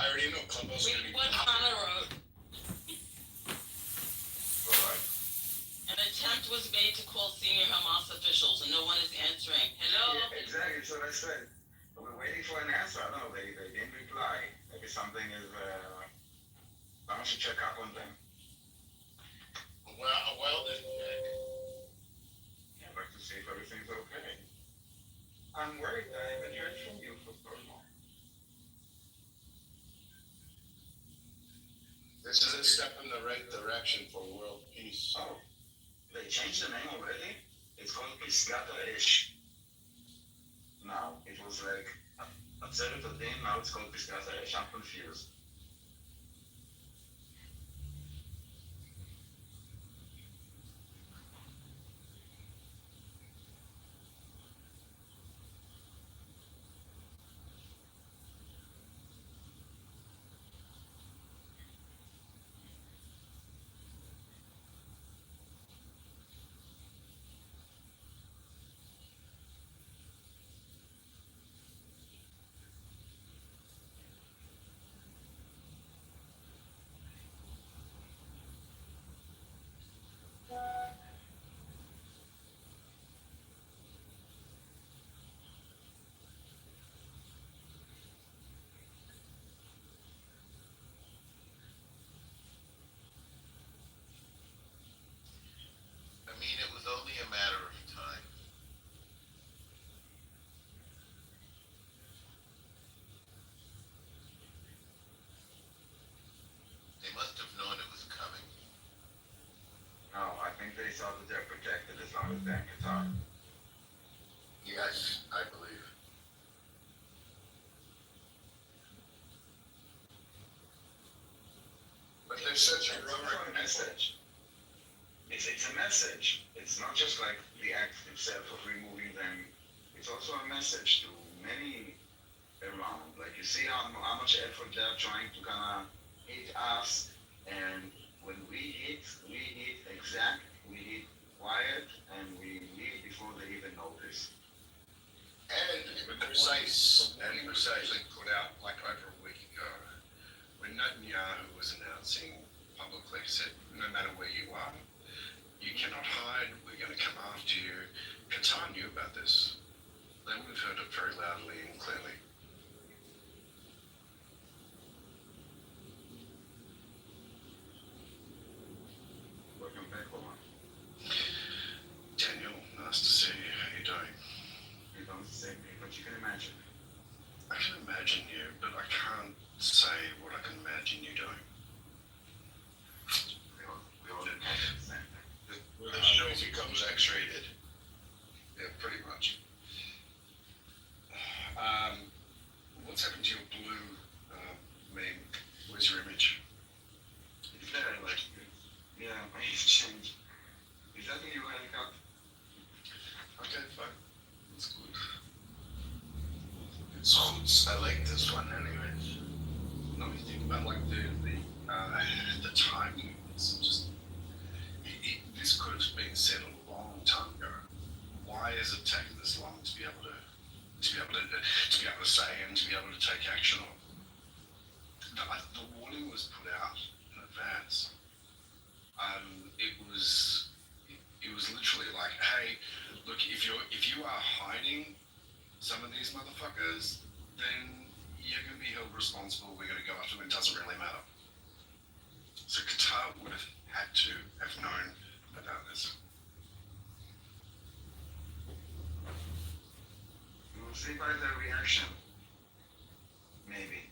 I already know Clubhouse is gonna be What Hannah wrote. alright. An attempt was made to call senior Hamas officials and no one is answering. Hello? Yeah, exactly, so I said, we're waiting for an answer. I don't know, they didn't reply. Maybe something is, someone should check up on them. Well then, I'd like to see if everything's okay. I'm worried, I haven't heard from you for so long. this is a step in the right direction for world peace. Oh, they changed the name already? It's called Pisgata Ish. Now, it was like Atzeret Adin, now it's called Pisgata Ish. I'm confused. I mean, it was only a matter of time. They must have known it was coming. No, I think they saw that they're protected as long as they're in Qatar. Yes, I believe. But there's such a It's also a message. It's a message. It's not just like the act itself of removing them. It's also a message to many around. Like you see how much effort they're trying to kind of hit us, and when we hit exact, we hit quiet, and we leave before they even notice. And precise, and precisely put out like over a week ago, when Netanyahu was announcing publicly, said, no matter where you are, you cannot hide, we're going to come after you. Qatar knew about this. They would have heard it very loudly and clearly. Welcome back, Omar. Daniel, nice to see you. How you doing? You don't say me, but you can imagine. I can imagine you, but I can't say what I can imagine you doing. We all imagine the same thing. The show becomes X-rated. Yeah, pretty much. What's happened to your blue meme? Where's your image? It's there, like, yeah, it's changed. Is that the new haircut? Okay, fine. That's good. It suits. I like this one anyways. No, you think about like the timing. It's just this could have been said a long time ago. Why is it taking this long to be able to say and to be able to take action on? The warning was put out in advance. It was literally like, hey, look, if you are hiding some of these motherfuckers, then you're going to be held responsible. We're going to go after them. It doesn't really matter. So Qatar would have had to have known about this. We'll see by their reaction. Maybe.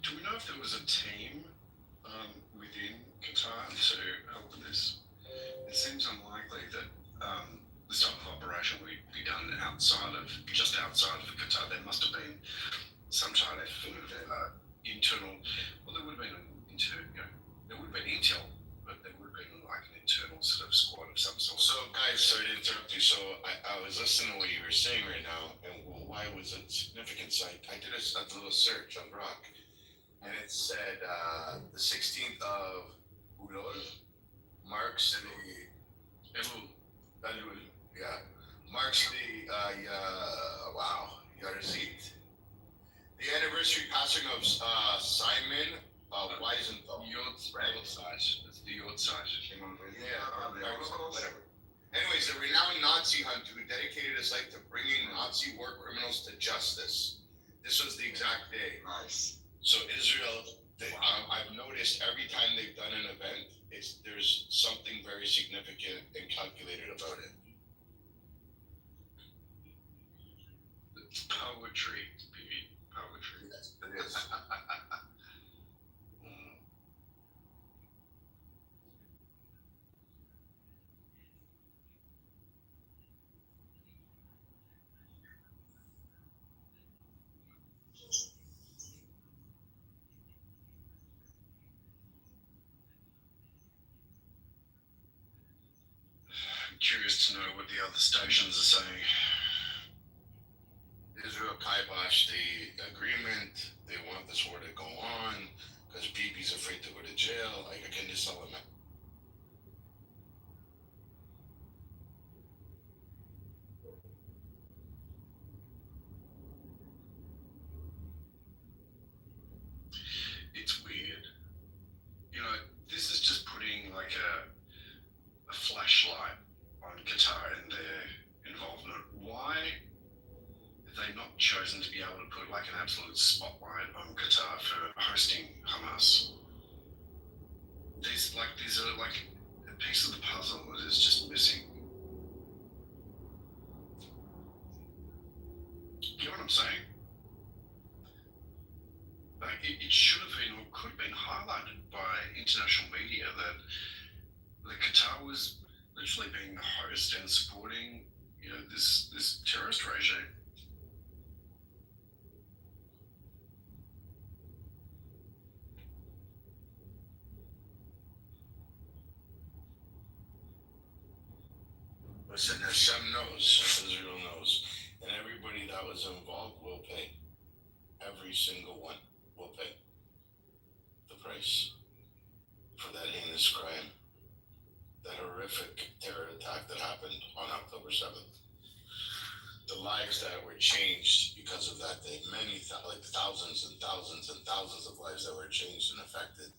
Do we know if there was a team within Qatar to help with this? It seems unlikely that this type of operation would be done just outside of Qatar. There must have been some type of internal. Well, there would have been there would have been intel, but there would have been like an internal sort of squad of some sort. So, guys, sorry to interrupt you. So, I was listening to what you were saying right now, and why was a significant site. I did a little search on Grok, and it said the 16th of Ulol marks the Elul, yeah, marks the Yarzit, the anniversary passing of Simon Wiesenthal. Yortzeit. It's the Yortzeit. Whatever. Anyways, the renowned Nazi hunter who dedicated his life to bringing Nazi war criminals to justice. This was the exact day. Nice. So Israel, I've noticed every time they've done an event, there's something very significant and calculated about it. It's poetry, baby. Poetry. Yes, it is. I'm curious to know what the other stations are saying. Israel kiboshed the agreement. They want this war to go on because Bibi's afraid to go to jail. Like, I can just tell them that. It's weird. You know, this is just putting like a flashlight on Qatar and their involvement. Why have they not chosen to be able to put like an absolute spotlight on Qatar for hosting Hamas? These are like a piece of the puzzle that is just missing. You know what I'm saying? Like it should have been or could have been highlighted by international media that Qatar was literally being the host and supporting, you know, this terrorist regime. Listen, Hashem knows, Israel knows, and everybody that was involved will pay. Every single one will pay the price for that heinous crime, that horrific terror attack that happened on October 7th. The lives that were changed because of that day, like thousands and thousands and thousands of lives that were changed and affected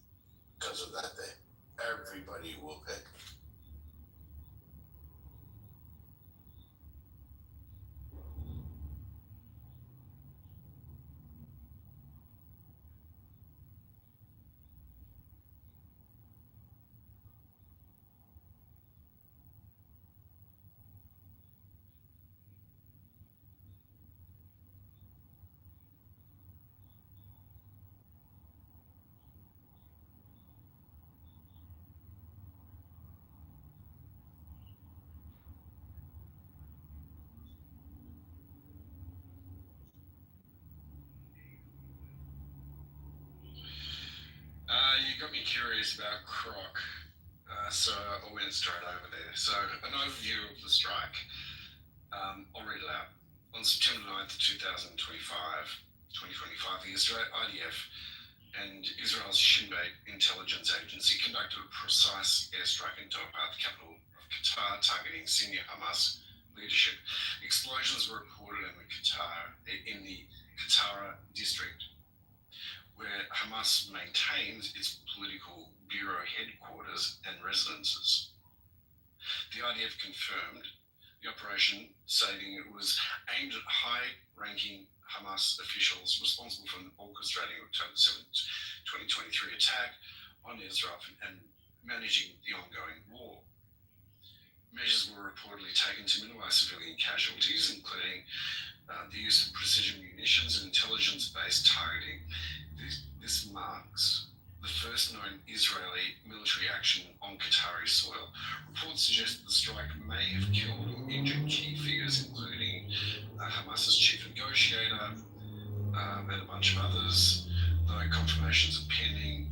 because of that day. Everybody will pay. You got me curious about Croc, so I went straight over there. So an overview of the strike. I'll read it out. On September 9th, 2025, the Israel IDF and Israel's Shin Bet intelligence agency conducted a precise airstrike in Doha, the capital of Qatar, targeting senior Hamas leadership. Explosions were reported in the Qatar district, where Hamas maintains its political bureau headquarters and residences. The IDF confirmed the operation, stating it was aimed at high-ranking Hamas officials responsible for orchestrating October 7, 2023 attack on Israel and managing the ongoing war. Measures were reportedly taken to minimize civilian casualties, including the use of precision munitions and intelligence-based targeting. This marks the first known Israeli military action on Qatari soil. Reports suggest the strike may have killed or injured key figures, including Hamas's chief negotiator and a bunch of others, though confirmations are pending.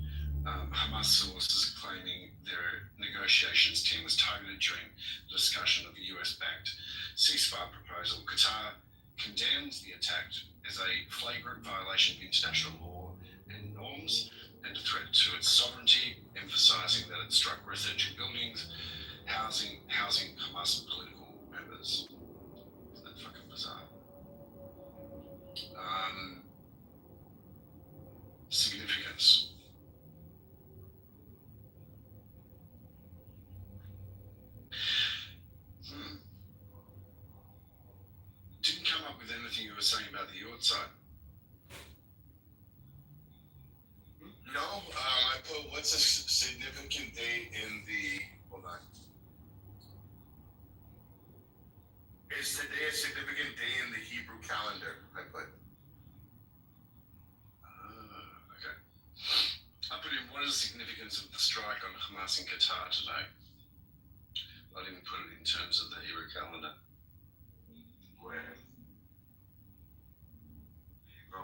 Hamas sources are claiming their negotiations team was targeted during the discussion of the US-backed ceasefire proposal. Qatar condemned the attack as a flagrant violation of international law and norms and a threat to its sovereignty, emphasizing that it struck residential buildings, housing Hamas political members. Isn't that fucking bizarre? Significance. Didn't come up with anything you were saying about the Yort side. No, I put what's a significant date in the. Hold on. Is today a significant day in the Hebrew calendar? I put. Okay. I put in what is the significance of the strike on Hamas in Qatar today? I didn't put it in terms of the Hebrew calendar. Go ahead. Go.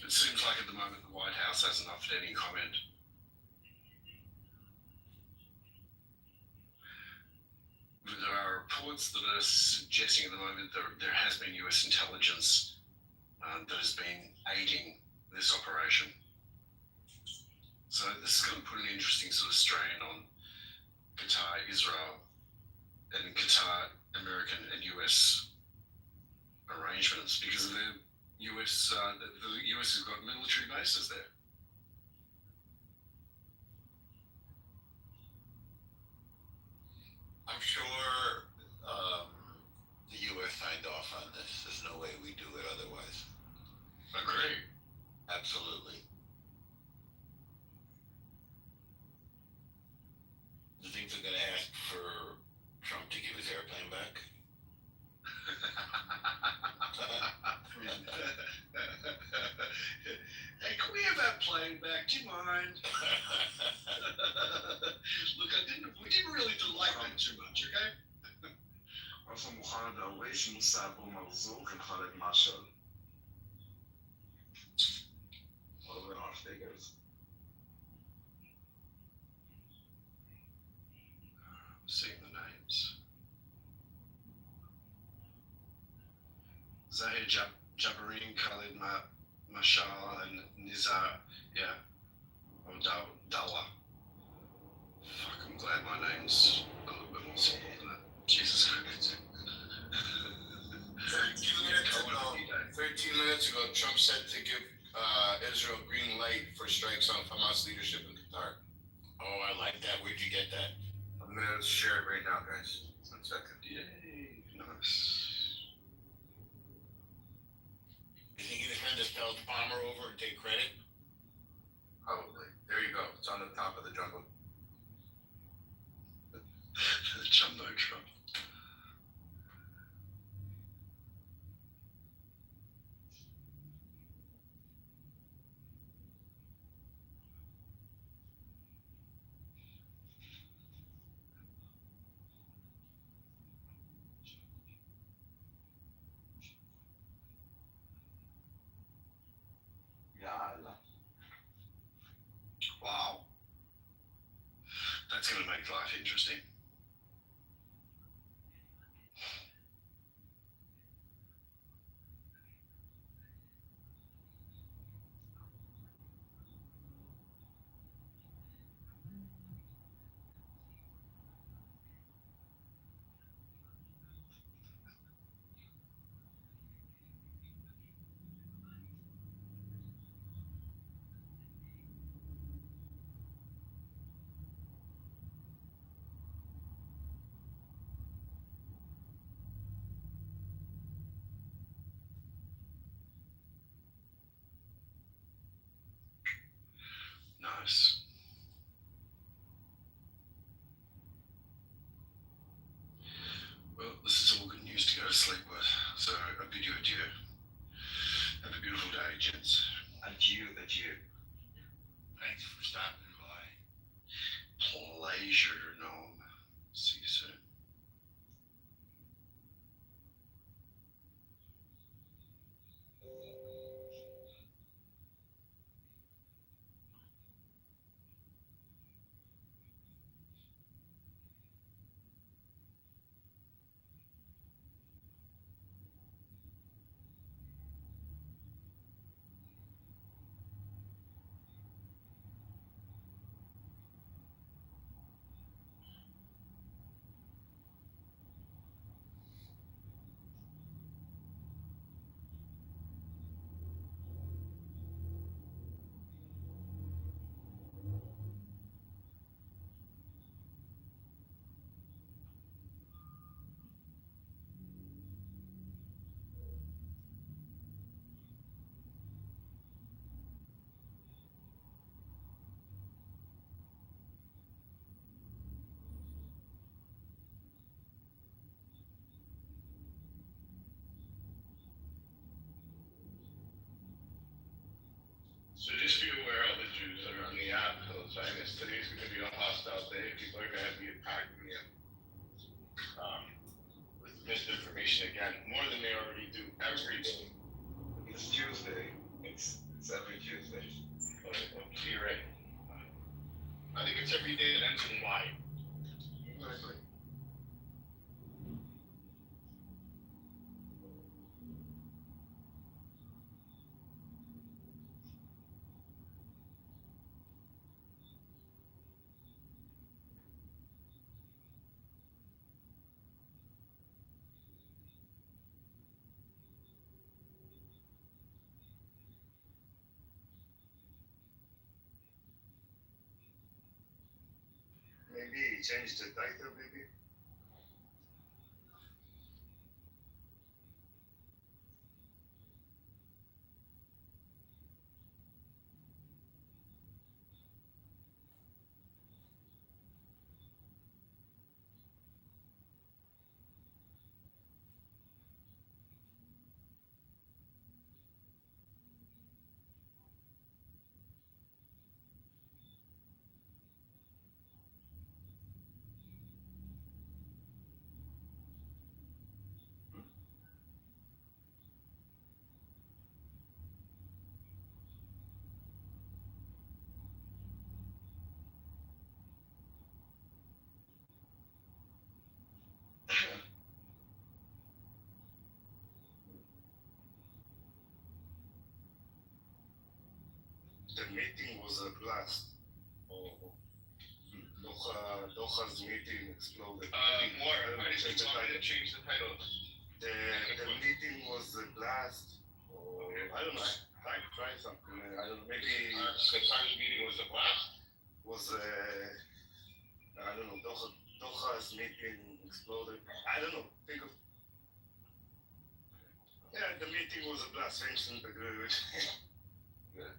It seems like at the moment the White House hasn't offered any comment. There are reports that are suggesting at the moment that there has been US intelligence that has been aiding this operation. So this is going to put an interesting sort of strain on Qatar, Israel, and Qatar, American and US arrangements because of the US has got military bases there. I'm sure the U.S. signed off on this. There's no way we do it otherwise. Agree. Absolutely. You think they're going to ask for Trump to give his airplane back? Hey, can we have that plane back? Do you mind? Look, we didn't really like that too much, okay? Also Muhammad Al-Waish Musa Abu Marzouk and Khalid Marshall. All of them are figures. Seeing the names. Zahir Jabareen, Khalid Mashal, and Nizar, yeah, or Dalla. Fuck, I'm glad my name's a little bit more simple than that. Jesus Christ. 13 minutes ago, Trump said to give Israel green light for strikes on Hamas leadership in Qatar. Oh, I like that. Where'd you get that? I'm gonna share it right now, guys. 1 second. Yay, nice. You think he's gonna just tell Palmer over and take credit? Probably. There you go. It's on the top of the jungle. Jumbo Trump. Wow. That's going to make life interesting. bid you adieu. Have a beautiful day, gents. Adieu, adieu. Thanks for stopping by. Pleasure, Noam. See you soon. So just be aware, all the Jews that are on the app, the Zionists, today's going to be a hostile day. People are going to be attacking me with misinformation again, more than they already do every day. It's Tuesday. It's every Tuesday. Okay, you're right. I think it's every day that ends in Y. Exactly. Maybe change the title, maybe. The meeting was a blast. Doha's meeting exploded. More. I Change the title. Change the title. The meeting was a blast. Okay. I don't know. Try something. I don't know. Maybe Qatar's meeting was a blast. was I don't know. Doha's meeting exploded. I don't know. Think of. Yeah, the meeting was a blast. Vincent agreed with. Yeah.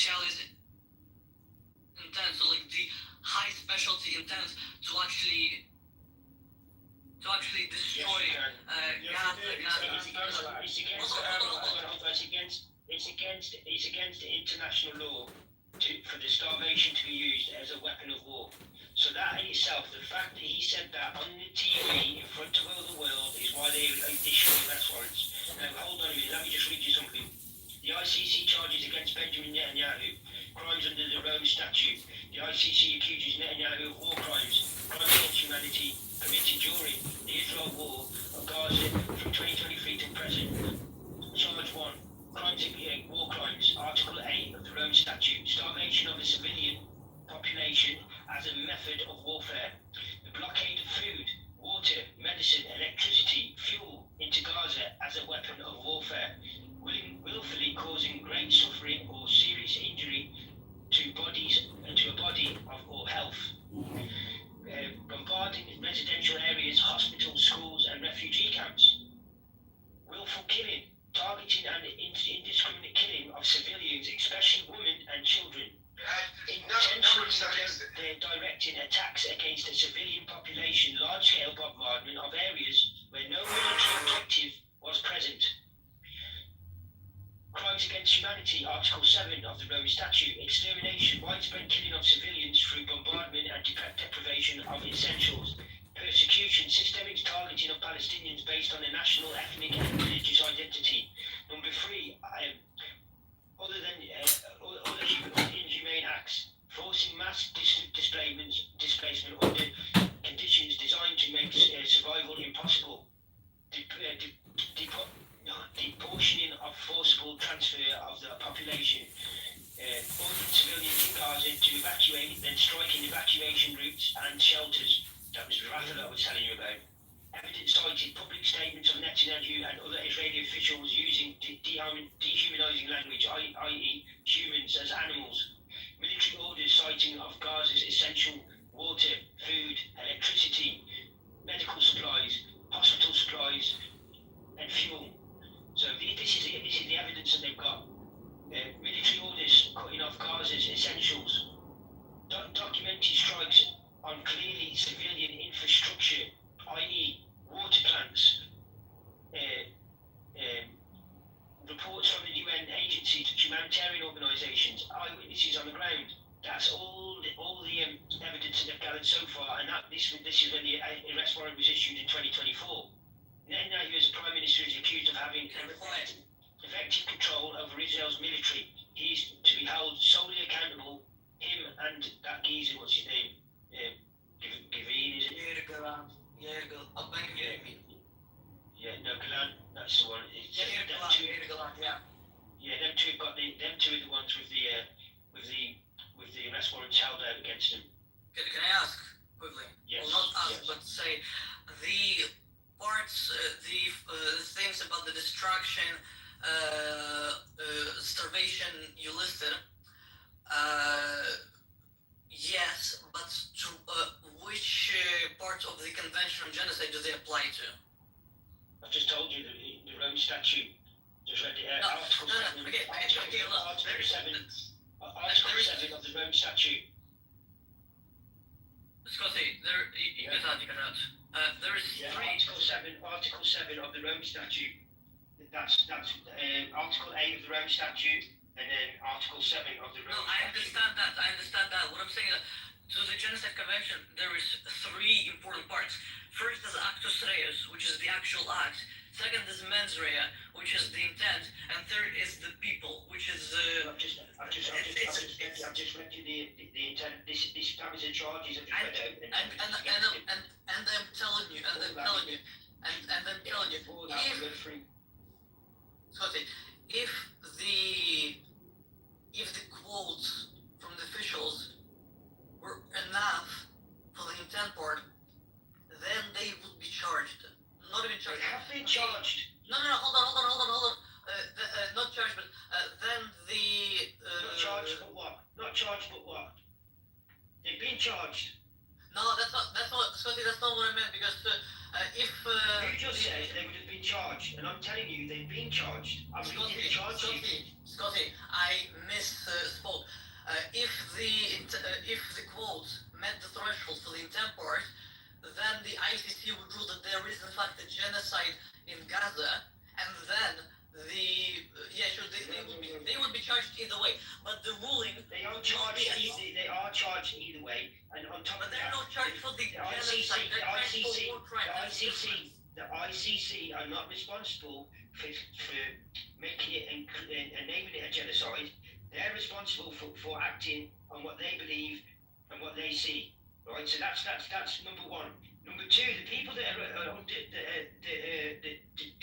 specialist intent, so like the high specialty intent to actually destroy it's against the international law for the starvation to be used as a weapon of war. So that in itself, the fact that he said that on the TV in front of all the world is why they issue arrest warrants. Now hold on a minute, let me just read you something. The ICC charges against Benjamin Netanyahu crimes under the Rome Statute. The ICC accuses Netanyahu of war crimes against humanity committed during the Israel War of Gaza from 2023 to present. Charge 1. Crimes against war crimes. Article 8 of the Rome Statute. Starvation of a civilian population as a method of warfare. The blockade of food, water, medicine, electricity, fuel into Gaza as a weapon of warfare. Willfully causing great suffering or serious injury to a body or health. Bombarding residential areas, hospitals, schools and refugee camps. Willful killing, targeting and indiscriminate killing of civilians, especially women and children. Intentionally directing attacks against a civilian population, large-scale bombardment of areas where no military objective was present. Crimes against humanity, Article 7 of the Rome Statute. Extermination, widespread killing of civilians through bombardment and deprivation of essentials. Persecution, systemic targeting of Palestinians based on their national, ethnic and religious identity. Number 3, other inhumane acts, forcing mass displacement under conditions designed to make survival impossible. Deportioning of forcible transfer of the population. Ordering civilians in Gaza to evacuate, then striking evacuation routes and shelters. That was Rafa that I was telling you about. Evidence cited public statements of Netanyahu and other Israeli officials using dehumanizing language, i.e. humans as animals. Military orders citing of Gaza's essential water, food, electricity, medical supplies, hospital supplies, and fuel. So this is the evidence that they've got. Military orders cutting off Gaza's essentials. Documented strikes on clearly civilian infrastructure, i.e. water plants. Reports from the UN agencies, humanitarian organisations, eyewitnesses on the ground. That's all the evidence that they've gathered so far, and this is when the arrest warrant was issued in 2024. Netanyahu, as Prime Minister, is accused of having effective control over Israel's military. He is to be held solely accountable. Him and that geezer, what's his name? Gavin, is it? Golan. Yeah, no, Golan, that's the one. Golan, yeah. Yeah, them two are the ones with the arrest warrants held out against them. Can I ask quickly? Yes. Well, not ask, Yes. but say the parts, the things about the destruction, starvation you listed. Yes, but to which parts of the Convention on Genocide do they apply to? I've just told you the Rome Statute. Just read it out. Article 7. Okay, look, Article 7 of the Rome Statute. Scotty, you can add. There is Yeah, three. Article 7 of the Rome Statute. That's Article 8 of the Rome Statute, and then Article 7 of the No, Rome I Statute. understand that. What I'm saying is, to the Genocide Convention, there is three important parts. First is actus reus, which is the actual act. Second is mens rea, which is the intent, and third is the people, which is. I've just read you the intent. This that was the charges that And read out. I'm telling you, Scotty, if the quotes from the officials were enough for the intent part, then they would be charged. Not even charged. They have been charged. No, hold on. Not charged, but then the. Not charged, but what? Not charged, but what? They've been charged. No, that's what, Scotty, that's not what I meant, because if... You just said they would have been charged, and I'm telling you, they've been charged. I'm reading the charge sheet. Scotty, I misspoke. If the quotes met the threshold for the intent part, then the ICC would rule that there is in fact a genocide in Gaza, and then they would be charged either way. But the ruling, They are charged. They are charged either way, and on top but of they're that, not charged for the genocide. They're charged for war crime. That's different. the ICC are not responsible for making it and naming it a genocide. They're responsible for acting on what they believe and what they see. Right. So that's number one. Number two, the people that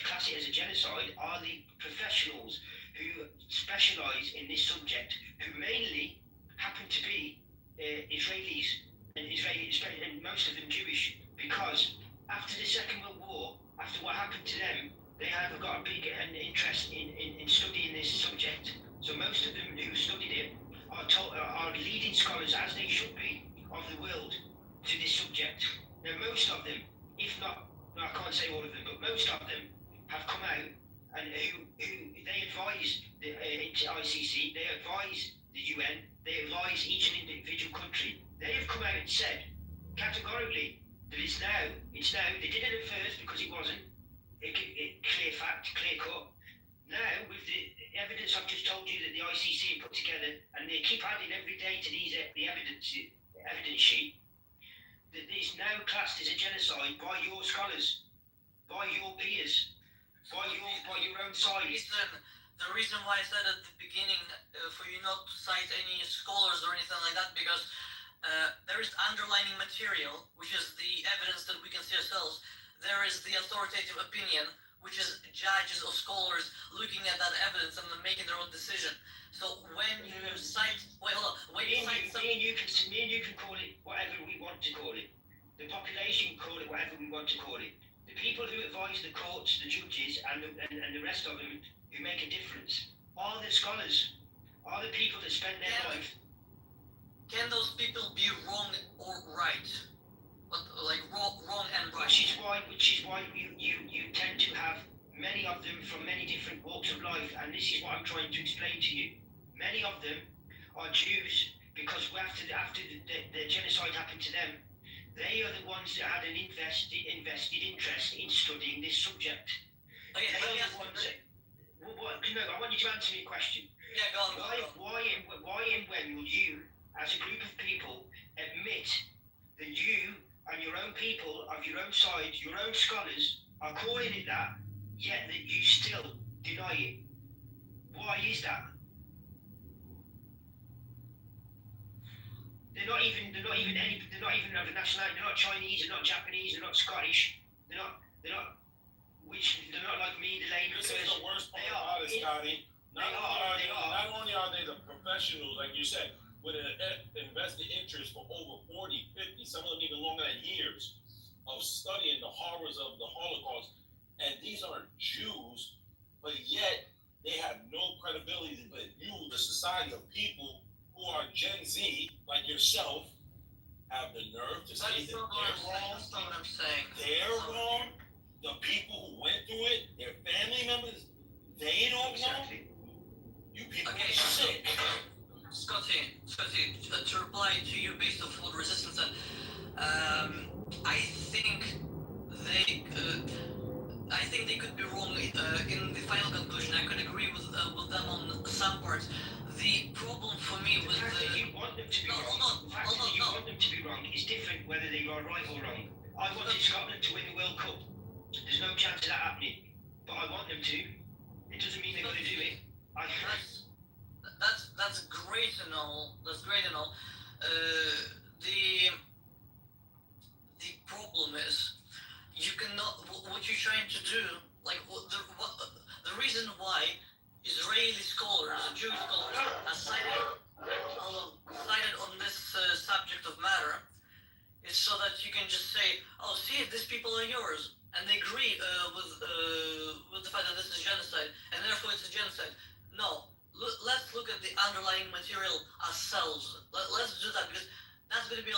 class it as a genocide are the professionals who specialise in this subject, who mainly happen to be Israelis and most of them Jewish, because after the Second World War, after what happened to them, they have got a big interest in studying this subject. So most of them who studied it are leading scholars, as they should be, of the world to this subject. Now most of them, if not, no, I can't say all of them, but most of them have come out and who they advise the ICC, they advise the UN, they advise each individual country. They have come out and said categorically that it's now, they did it at first because it wasn't, clear fact, clear cut. Now, with the evidence I've just told you that the ICC have put together, and they keep adding every day to the evidence sheet, that is now classed as a genocide by your scholars, by your peers, by your own side. The reason why I said at the beginning for you not to cite any scholars or anything like that, because there is underlining material, which is the evidence that we can see ourselves. There is the authoritative opinion, which is judges or scholars looking at that evidence and then making their own decision. So when you cite, me and you can call it whatever we want to call it. The population call it whatever we want to call it. The people who advise the courts, the judges, and the rest of them who make a difference are the scholars, are the people that spend their life. Can those people be wrong or right? Like wrong and right. Which is why you tend to have many of them from many different walks of life, and this is what I'm trying to explain to you. Many of them are Jews because after the genocide happened to them, they are the ones that had an invested interest in studying this subject. Okay, I want you to answer me a question. Yeah, go on. Why and when will you, as a group of people, admit that you and your own people of your own side, your own scholars, are calling it that, yet that you still deny it? Why is that? They're not even of a nationality. They're not Chinese. They're not Japanese. They're not Scottish. They're not like me, the layman. This is the worst part about it, Scotty. Not only are they the professionals, like you said, with an invested interest for over 40, 50, some of them even longer than years of studying the horrors of the Holocaust. And these are Jews, but yet they have no credibility. But you, the society of people who are Gen Z, like yourself, have the nerve to say that they're wrong. That's not what I'm saying. They're wrong. The people who went through it, their family members, they don't know. You people are sick. Scotty, to reply to you based on food resistance, I think they could be wrong in the final conclusion. I could agree with them on some parts. The problem for me was you want them to be wrong. The fact that you want them to be wrong is different whether they are right or wrong. I wanted Scotland to win the World Cup. There's no chance of that happening, but I want them to. It doesn't mean they're going to do it. That's great and all. That's great and all. The problem is you cannot. What you're trying to do, like the reason why Israeli scholars, Jewish scholars, are cited on this subject of matter, is so that you can just say, "Oh, see, these people are yours," and they agree with the fact that this is genocide, and therefore it's a genocide. No. Let's look at the underlying material ourselves. Let's do that, because that's going to be a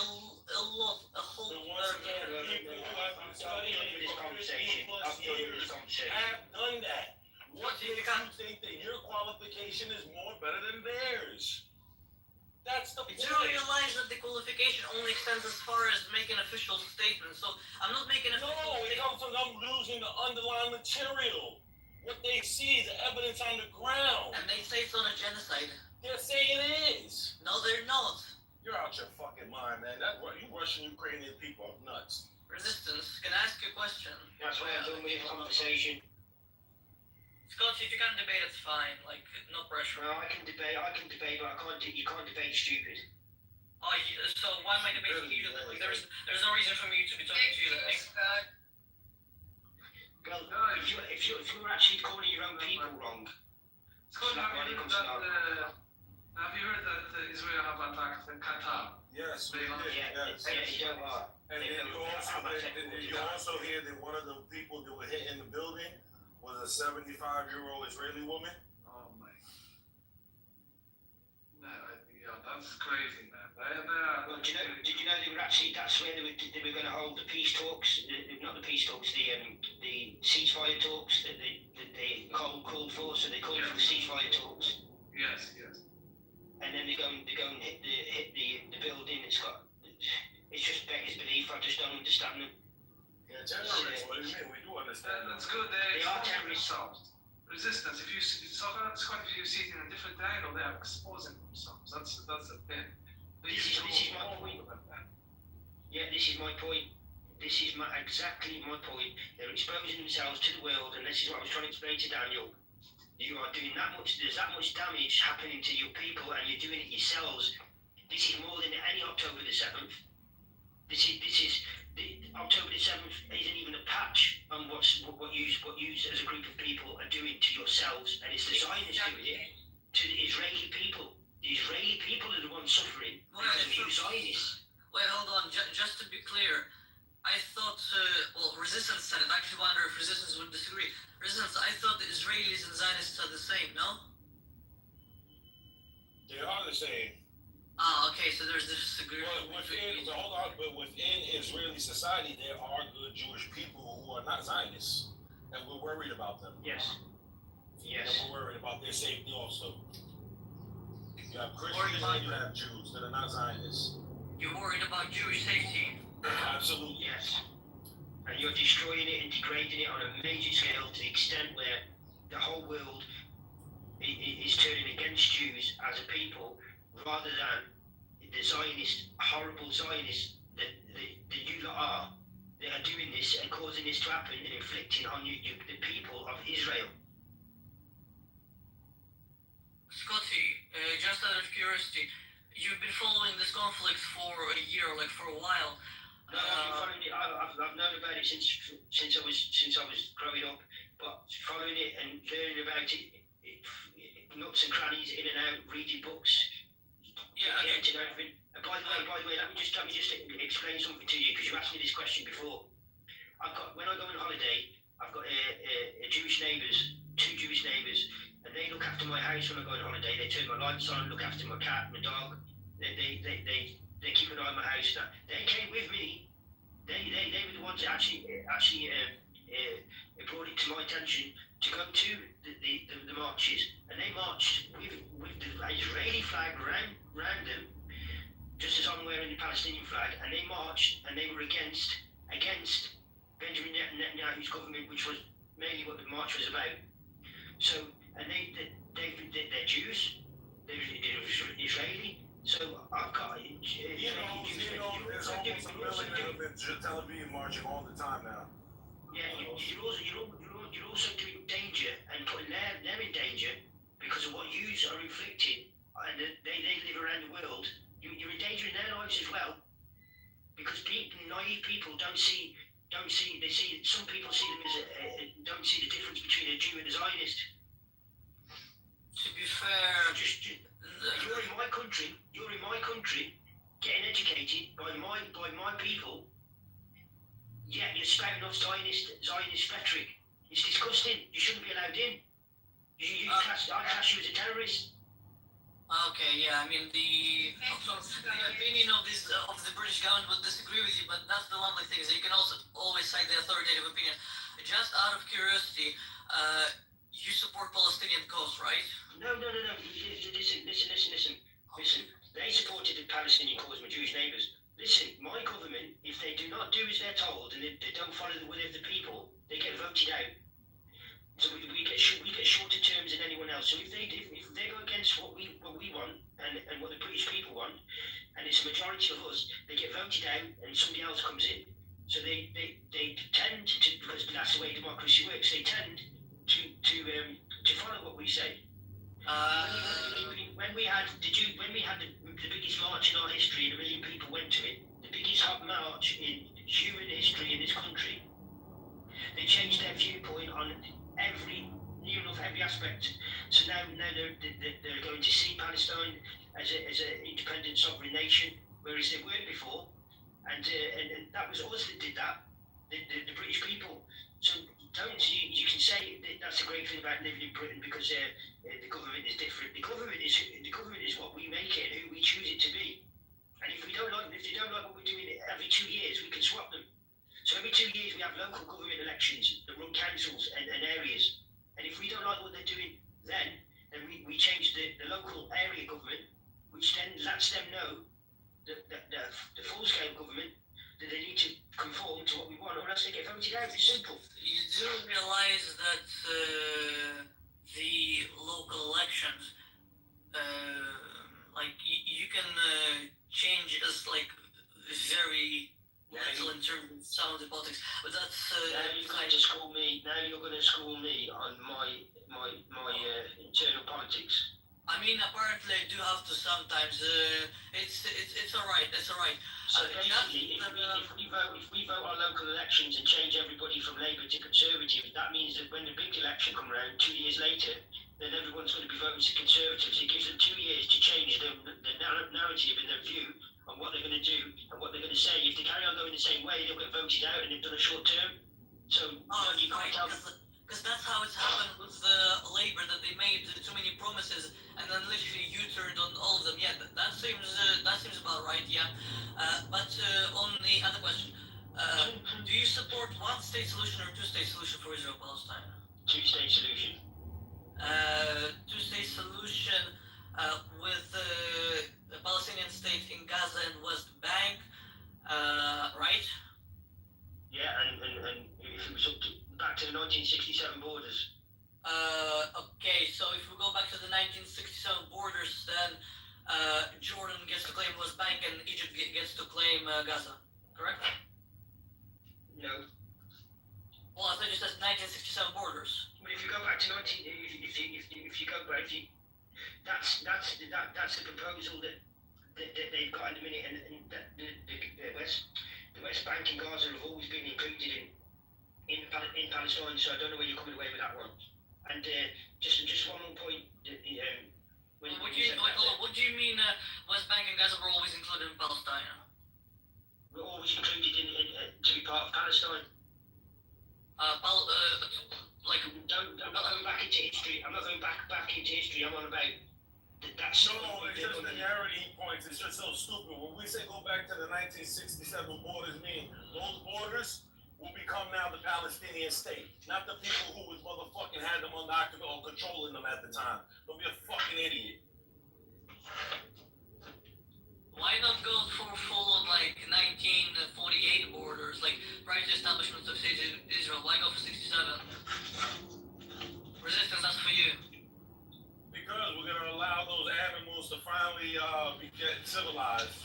I've done this conversation. I've done this conversation. have done that. What makes you think that your qualification is more better than theirs? That's the Did point. you realize that the qualification only extends as far as making official statements? So I'm not making No, official it statements. comes from them losing the underlying material. What they see is evidence on the ground. And they say it's on a genocide. They're saying it is. No, they're not. You're out your fucking mind, man. You Russian Ukrainian people are nuts. Resistance, can I ask you a question? That's why I'm done with the conversation. Scott, if you can't debate, it's fine. Like, no pressure. No, I can debate, but you can't debate stupid. Oh, so why am I debating you then? Like, there's no reason for me to be talking to you then, eh? Well, if you're actually calling your own people wrong, Scott, Not when it comes to have you heard that Israel have attacked Qatar? Yes, we They- did. yeah, Yes. you don't are. And then you also hear that one of the people that were hit in the building was a 75-year-old Israeli woman. Oh my. No, yeah, that's crazy, man. Well, did you know they were actually, that's where they were going to hold the peace talks, not the peace talks, the ceasefire talks that they called for, so they called for the ceasefire talks. Yes. And then they go and hit the building. It's just beggars belief. I just don't understand them. Yeah, terrorists. What do you mean? We do understand. That's good. They are exposing terrorists. themselves. Resistance. If you see it in a different angle, they are exposing themselves. That's the thing. This is my point. Yeah, this is my point. This is exactly my point. They're exposing themselves to the world, and this is what I was trying to explain to Daniel. You are doing that much. There's that much damage happening to your people, and you're doing it yourselves. This is more than any October the 7th. This is October the 7th isn't even a patch on what you as a group of people are doing to yourselves, and it's the Zionists doing it to the Israeli people. The Israeli people are the ones suffering because of you Zionists. Wait, hold on. Just to be clear, I thought, Resistance said it. I actually wonder if Resistance would disagree. Resistance, I thought the Israelis and Zionists are the same, no? They are the same. Ah, okay, so there's this disagreement. But within Israeli society, there are good Jewish people who are not Zionists, and we're worried about them. Yes. And we're worried about their safety also. You have Christians and you have Jews that are not Zionists. You're worried about Jewish safety? Absolutely. Yes. And you're destroying it and degrading it on a major scale to the extent where the whole world is turning against Jews as a people, rather than the Zionists, horrible Zionists that you lot are, that are doing this and causing this to happen and inflicting on the people of Israel. Scotty, just out of curiosity, you've been following this conflict for a year, like for a while. No, I've been following it. I've known about it since I was growing up, but following it and learning about it, nuts and crannies, in and out, reading books, getting everything. And by the way, let me just explain something to you, because you asked me this question before. When I go on holiday, I've got Jewish neighbours, 2 Jewish neighbours, and they look after my house when I go on holiday. They turn my lights on, look after my cat, my dog. They keep an eye on my house. Now they came with me. They were the ones that actually brought it to my attention to go to the marches, and they marched with the Israeli flag round them, just as I'm wearing the Palestinian flag, and they marched and they were against Benjamin Netanyahu's government, which was mainly what the march was about. So, and they're Jews, they're Israeli. So I've got There's almost a million of them in Tel Aviv marching all the time now. Yeah, you're also doing danger and putting them in danger because of what you are inflicting, and they live around the world. You're endangering their lives as well, because naive people don't see. They see, some people see them as don't see the difference between a Jew and a Zionist. To be fair, You're in my country, getting educated by my people, yet you're spouting off Zionist rhetoric. It's disgusting. You shouldn't be allowed in. I class you as a terrorist. Okay, yeah, I mean the opinion of this of the British government would disagree with you, but that's the lovely thing is that you can also always cite the authoritative opinion. Just out of curiosity, you support Palestinian cause, right? No. Listen. They supported the Palestinian cause, my Jewish neighbours. Listen, my government, if they do not do as they're told and they don't follow the will of the people, they get voted out. So we get shorter terms than anyone else. So if they go against what we want and what the British people want, and it's a majority of us, they get voted out and somebody else comes in. So they tend to, because that's the way democracy works. They tend to follow what we say. When we had the biggest march in our history, and 1 million people went to it, the biggest march in human history in this country, they changed their viewpoint on near enough every aspect. So now they're going to see Palestine as an independent sovereign nation, whereas they weren't before, and that was us that did that, the British people. So you can say that's the great thing about living in Britain because the government is different. The government is what we make it, who we choose it to be. And if they don't like what we're doing every 2 years, we can swap them. So every 2 years we have local government elections that run councils and areas. And if we don't like what they're doing then we change the local area government, which then lets them know that the full-scale government that they need to conform to what we want, or else they get voted out. It's simple. You do realize that the local elections, like you can change as like very little in terms of some of the politics, but that's now you're going to school me. Now you're going to school me on my internal politics. I mean, apparently I do have to sometimes. It's alright. It's alright. So basically, if we vote our local elections and change everybody from Labour to Conservative, that means that when the big election comes around 2 years later, then everyone's going to be voting to Conservatives. It gives them 2 years to change the narrative and their view on what they're going to do and what they're going to say. If they carry on going the same way, they'll get voted out and they've done a short term. So you can't tell. Because that's how it's happened with Labour, that they made too many promises and then literally U-turned on all of them. Yeah, that seems about right. Yeah, but on the other question, do you support one-state solution or two-state solution for Israel-Palestine? Two-state solution. Two-state solution with a Palestinian state in Gaza and West Bank, right? Yeah, and if it was back to the 1967 borders. Okay, so if we go back to the 1967 borders, then Jordan gets to claim West Bank and Egypt gets to claim Gaza, correct? No. Well, I thought you said 1967 borders. But if you go back to that's the proposal that they've got in the minute, and the West Bank and Gaza have always been included in Palestine, so I don't know where you're coming away with that one. And just one more point. What do you mean West Bank and Gaza were always included in Palestine? We're always included to be part of Palestine. Like I'm not going back into history. I'm not going back into history. I'm on about that's. No, it's just the narrative points. It's just so stupid. When we say go back to the 1967 borders, mean those borders will become now the Palestinian state, not the people who was motherfucking had them under or controlling them at the time. Don't be a fucking idiot. Why not go for full like 1948 borders, like prior to the establishment of state Israel? Why go for 67? Resistance, that's for you. Because we're gonna allow those animals to finally get civilized.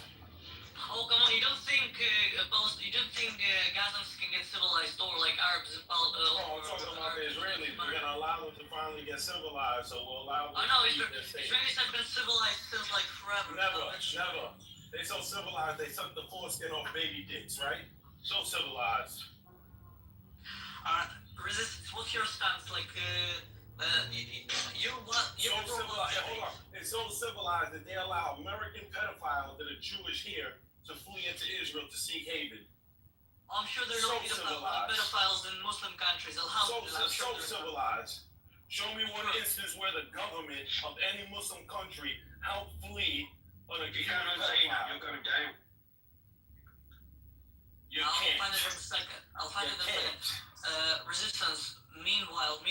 Oh come on! You don't think Gazans can get civilized, or like Arabs in No, I'm talking about the Israelis. We're gonna allow them to finally get civilized, so we'll allow them. Oh no, to keep their state. Israelis have been civilized since like forever. Never. They so civilized. They suck the foreskin off baby dicks, right? So civilized. Resistance. What's your stance? Like, Hold on. It's so civilized that they allow American pedophiles that are Jewish here to flee into Israel to seek haven. I'm sure there are no pedophiles in Muslim countries. So civilized. Show me one instance where the government of any Muslim country helped flee on a You cannot say that, you're going down. You I'll can't. find it in a second. I'll find You it in a second. can't. Resistance. Meanwhile,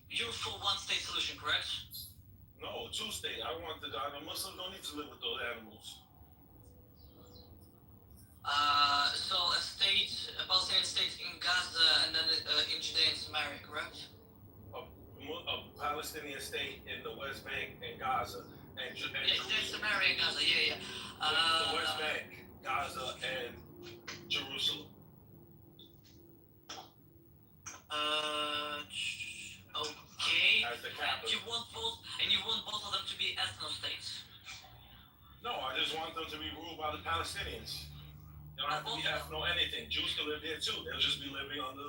you're for one state solution, correct? No, two state. I want the Muslims don't need to live with those animals. So a Palestinian state in Gaza and then in Judea and Samaria, correct? A Palestinian state in the West Bank and Gaza and Yeah, Judea and Jerusalem. Samaria and Gaza. Yeah. The West Bank, Gaza, and Jerusalem. Okay. As the capital. You want both of them to be ethno states. No, I just want them to be ruled by the Palestinians. They don't have to be ethno anything. Jews can live there too. They'll just be living under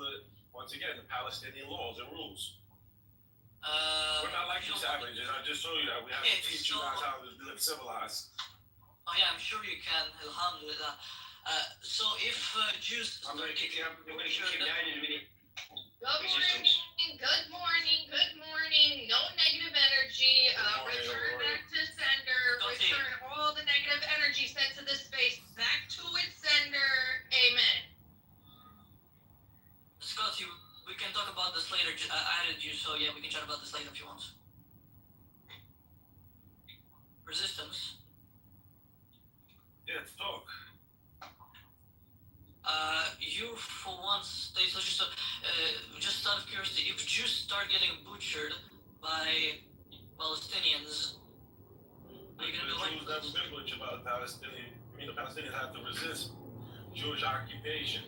once again, the Palestinian laws and rules. We're not like you savages. I just told you that we have to teach you guys how to live civilized. Oh yeah, I'm sure you can. Alhamdulillah. So if Jews I'm going to kick you up. I'm going to kick you down in a minute. Good morning. No negative energy. Return back to sender. Return all the negative energy sent to this space back to its sender. Amen. Scott, we can talk about this later. I added you, so yeah, we can chat about this later if you want. Resistance. Yeah, talk. You're for one state solution. So, just out of curiosity, if Jews start getting butchered by Palestinians, are you gonna be like? The Jews never been butchered by the Palestinians. The Palestinians have to resist Jewish occupation.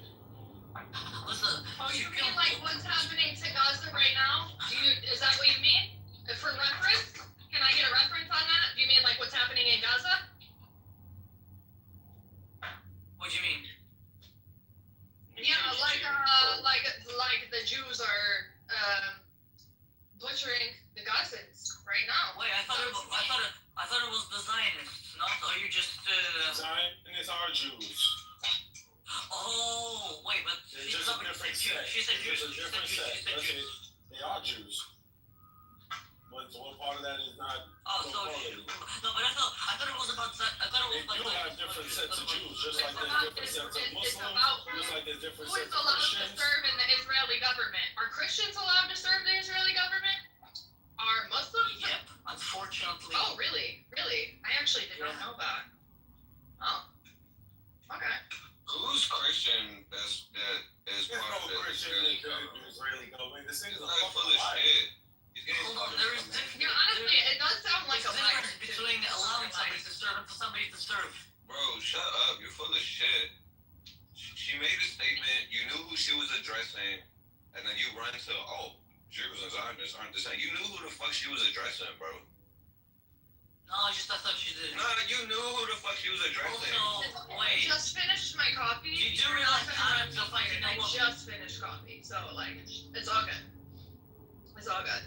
Listen. Oh, you mean like what's happening to Gaza right now? Is that what you mean? For reference? Can I get a reference on that? Do you mean like what's happening in Gaza? What do you mean? Yeah, like the Jews are butchering the Gazans right now. Wait, I thought it was the Zionists, not? Are you just? Zionists are Jews. Oh, wait, but They're just a different sect. She said Jews. It's a different sect. They are Jews. But what part of that is not? Oh, so no, but I thought it was about. I thought it was They do like. have different sets of Jews, just like there's different sets of Muslims, just like there's different Who is sets of allowed to Christians. serve in the Israeli government? Are Christians allowed to serve the Israeli government? Are Muslims? Yep, unfortunately. Oh, really? Really? I actually did not know that. Oh. Okay. Who's Christian that is There's part no of the Christian Israeli in the government? Israeli government. This thing is He's a like full fucking of lie. shit. He's getting Hold on, there is difference. Yeah, honestly, it does sound like a There's liar. difference between allowing somebody to serve and for somebody to serve. Bro, shut up. You're full of shit. She made a statement. You knew who she was addressing, and then you run to, Jews and Zionists aren't the same. You knew who the fuck she was addressing, bro. No, I thought she did. Nah, you knew who the fuck she was addressing. Also, I wait. just finished my coffee. You do realize I'm so fucking I just finished coffee, so like, it's all good. It's all good.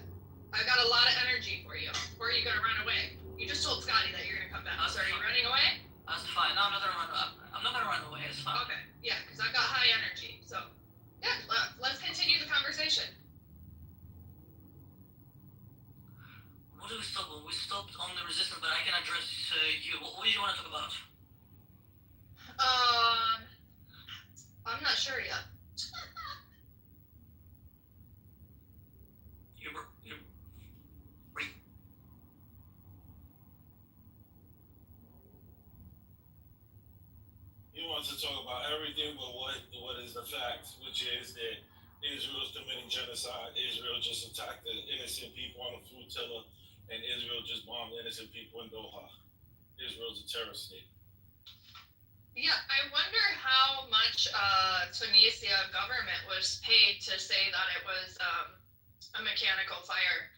I've got a lot of energy for you. Or are you gonna run away? You just told Scotty that you're gonna come back. So are you running away? That's fine. No, I'm not gonna run away. It's fine. Okay. Yeah, because I've got high energy. So yeah, let's continue the conversation. What did we stop on? We stopped on the resistance, but I can address you. What do you want to talk about? I'm not sure yet. He wants to talk about everything but what is the fact, which is that Israel's committing genocide. Israel just attacked the innocent people on a flotilla, and Israel just bombed innocent people in Doha. Israel's a terrorist state. Yeah, I wonder how much Tunisia government was paid to say that it was a mechanical fire.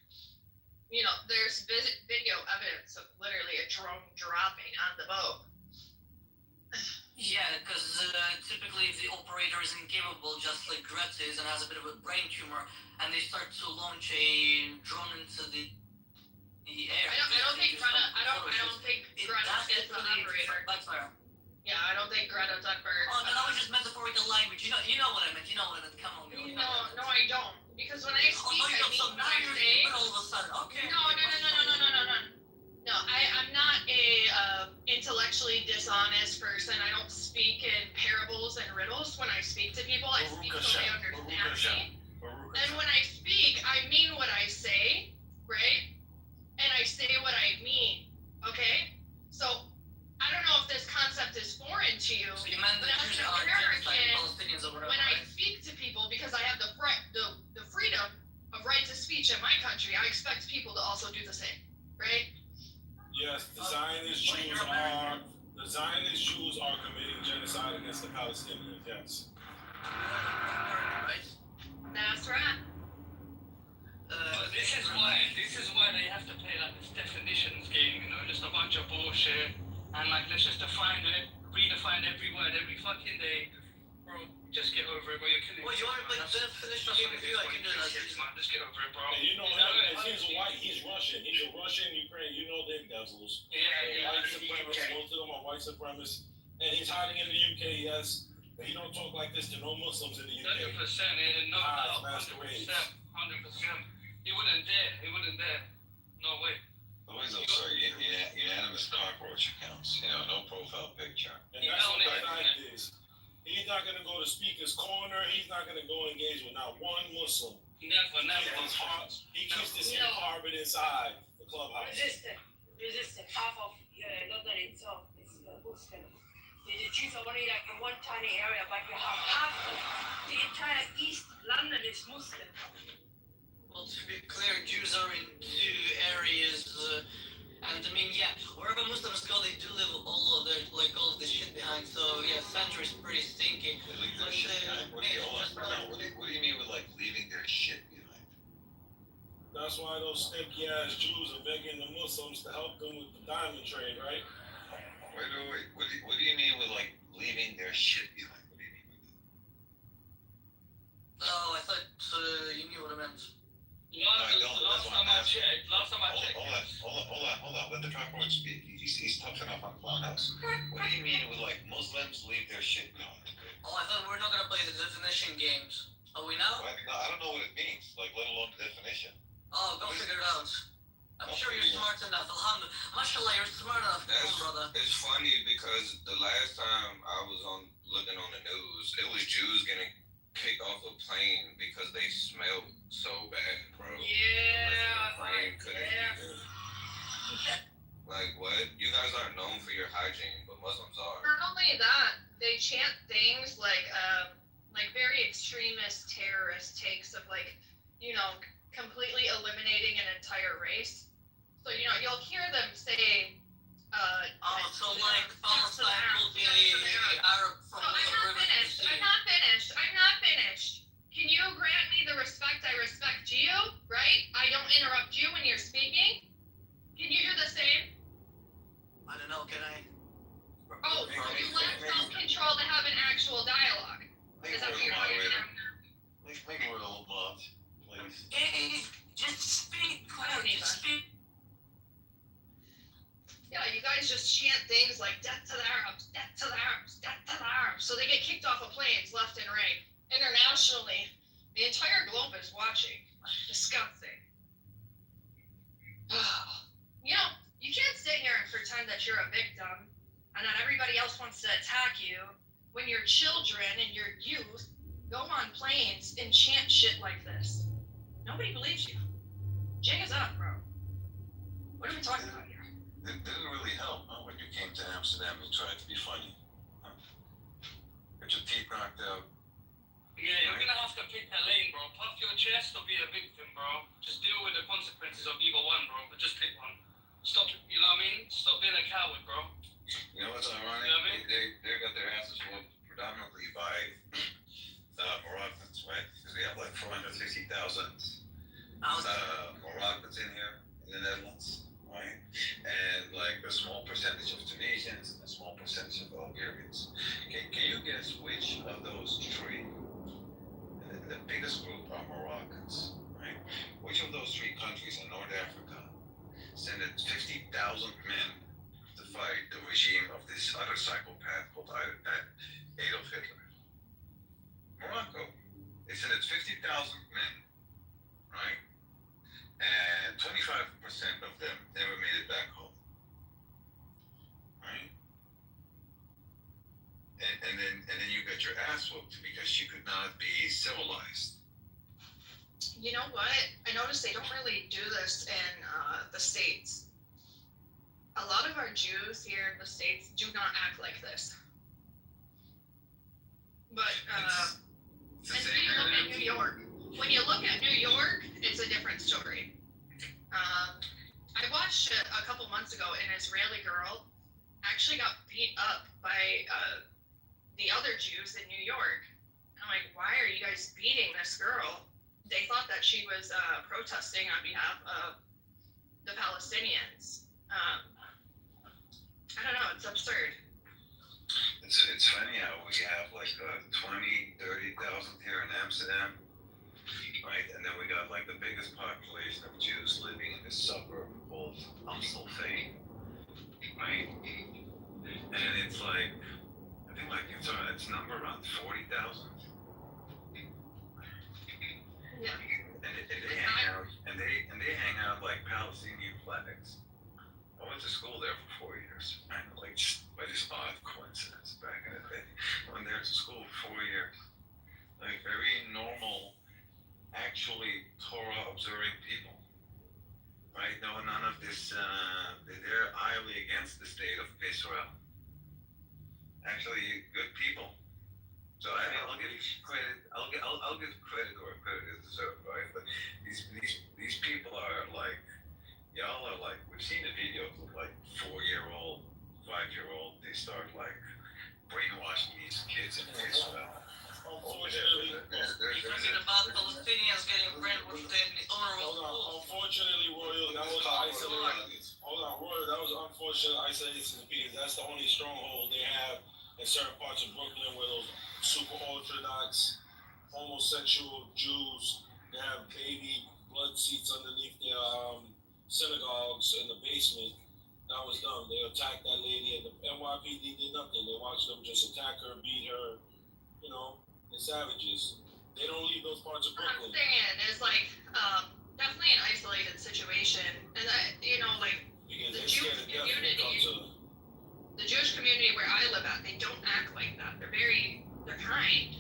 You know, there's video evidence of literally a drone dropping on the boat. Yeah, because typically if the operator is incapable, just like Greta is, and has a bit of a brain tumor, and they start to launch a drone into the air. I don't think Greta is the operator. Backfire. Yeah, I don't think Greta Thunberg. Oh no, that was just metaphorical language. You know what I meant. Come on, girl. No, I don't. Because when I Oh, speak, no, you I got mean some what I now say. you're all of a sudden. Okay. No. No, I'm not a intellectually dishonest person. I don't speak in parables and riddles when I speak to people. I speak so they understand me. And when I speak, I mean what I say, right? And I say what I mean, okay? So I don't know if this concept is foreign to you, So you meant but the as Jews an are genocide American, Palestinians or whatever, when I right? speak to people, because I have the freedom of right to speech in my country, I expect people to also do the same, right? Yes, the Zionist Jews are committing genocide against the Palestinians. Yes. Right? That's right. But this is why they have to play like this definitions game, you know, just a bunch of bullshit, and like let's just define it, redefine every word every fucking day, bro. Just get over it, bro. You're killing. Well, you want to play the definition game with you? I can do that. Man. Just get over it, bro. And you know him, as he's white, he's Russian. He's a Russian, Ukraine. You know them devils. Yeah. White supremacists, most of them are white supremacists. And he's hiding in the UK, yes. But he don't talk like this to no Muslims in the UK. 100%, no doubt, 100%. He wouldn't dare. No way. Always also unanimous cockroach accounts, no profile picture. And that's what the fact is. He's not going to go to Speaker's Corner. He's not going to go engage with not one Muslim. Never. He keeps this harbored inside the clubhouse. Resistant. Half of London itself is Muslim. The Jews are only like in one tiny area, but you have half of the entire East London is Muslim. Well, to be clear, Jews are in two areas, and I mean, yeah, wherever Muslims go, they do leave all of this shit behind. So yeah, Century is pretty stinky. They leave their shit behind. What do you mean with leaving their shit behind? That's why those stinky ass Jews are begging the Muslims to help them with the diamond trade, right? Wait. What do you mean with leaving their shit behind? What do you mean with that? Oh, I thought you knew what I meant. Last time I checked. Hold on. Let the cockroach speak. He's tough enough on Clownhouse. What do you mean with Muslims leave their shit behind? Oh, I thought we were not gonna play the definition games. Are we now? No, I don't know what it means. Let alone the definition. Oh, go figure it out. I'm sure you're smart enough. Alhamdulillah. Mashallah, you're smart enough. Come on, brother. It's funny because the last time I was looking on the news, it was Jews getting kicked off a plane because they smelled so bad, bro. Yeah. The plane couldn't even. Like what? You guys aren't known for your hygiene, but Muslims are. Not only that, they chant things like very extremist terrorist takes of completely eliminating an entire race. So you'll hear them say. So Palestine will be Arab from I'm not finished. Can you grant me the respect I respect you? Right? I don't interrupt you when you're speaking. Can you do the same? I don't know. Can I? Oh, so you lack self-control to have an actual dialogue. Is that what you're doing now? Make it with a little blunt, please. Hey, just speak. I don't need that. Speak. Yeah, you guys just chant things like death to the Arabs, death to the Arabs, death to the Arabs. So they get kicked off of planes left and right. Internationally, the entire globe is watching. Disgusting. You can't sit here and pretend that you're a victim and that everybody else wants to attack you when your children and your youth go on planes and chant shit like this. Nobody believes you. Jig is up, bro. What are we talking about here? It didn't really help, when you came to Amsterdam and tried to be funny. Get your teeth knocked out. Yeah, you're gonna have to pick a lane, bro. Puff your chest or be a victim, bro. Just deal with the consequences of either one, bro. But just pick one. Stop, you know what I mean? Stop being a coward, bro. You know what's ironic? You know what I mean? They got their asses whooped predominantly by Moroccans, right? Because we have 460,000 Moroccans in here in the Netherlands, right? And a small percentage of Tunisians and a small percentage of Algerians. Can you guess which of those three? The biggest group are Moroccans, right? Which of those three countries in North Africa sent 50,000 men to fight the regime of this other psychopath called Adolf Hitler? Morocco. They sent 50,000 men ass whooped because she could not be civilized. You know what? I noticed they don't really do this in the States. A lot of our Jews here in the States do not act like this. But It's the and same when you look area. at New York, when you look at New York, it's a different story. I watched a couple months ago an Israeli girl actually got beat up by the other Jews in New York. I'm like, why are you guys beating this girl? They thought that she was protesting on behalf of the Palestinians. I don't know, it's absurd. It's funny how we have like 20, 30,000 here in Amsterdam, right? And then we got like the biggest population of Jews living in this suburb called Amstelveen, right? And it's like, I think like it's number around 40,000. Yeah. And they hang out, and they hang out like Palestinian flags. I went to school there for 4 years, and like just by this odd coincidence back in the day, I went there to school for 4 years. Like very normal, actually Torah observing people, right? No, none of this. They're highly against the state of Israel. Actually, good people. So I mean, I'll give credit. I'll give credit where credit is deserved, right? But these people are like, y'all are like, we've seen the videos of like 4-year-old, 5-year-old. They start like brainwashing these kids in Israel. Unfortunately, You're talking about Palestinians getting brainwashed in the honor of schools. unfortunately, Royal, that was isolated. Hold on, Royal, that was an unfortunate isolation because that's the only stronghold they have in certain parts of Brooklyn where those super orthodox, homosexual Jews, they have baby blood seats underneath their synagogues in the basement. That was them. They attacked that lady and the NYPD did nothing. They watched them just attack her, beat her, you know, the savages. They don't leave those parts of What I'm Brooklyn. saying is like, definitely an isolated situation. And that, you know, like, Because the they're scared to death when it comes to the Jewish community where I live at, they don't act like that. They're kind.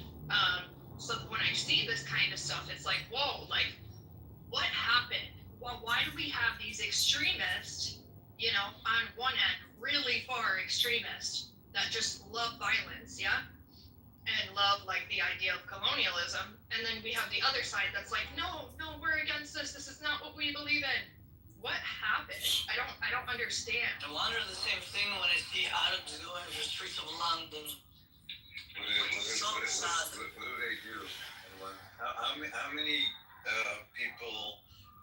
So when I see this kind of stuff, it's like, whoa, like, what happened? Well, why do we have these extremists, you know, on one end, really far extremists that just love violence, yeah? And love like the idea of colonialism. And then we have the other side that's like, no, we're against this. This is not what we believe in. What happened? I don't understand. I wonder the same thing when I see Arabs going to the streets of London. What do they do? How many people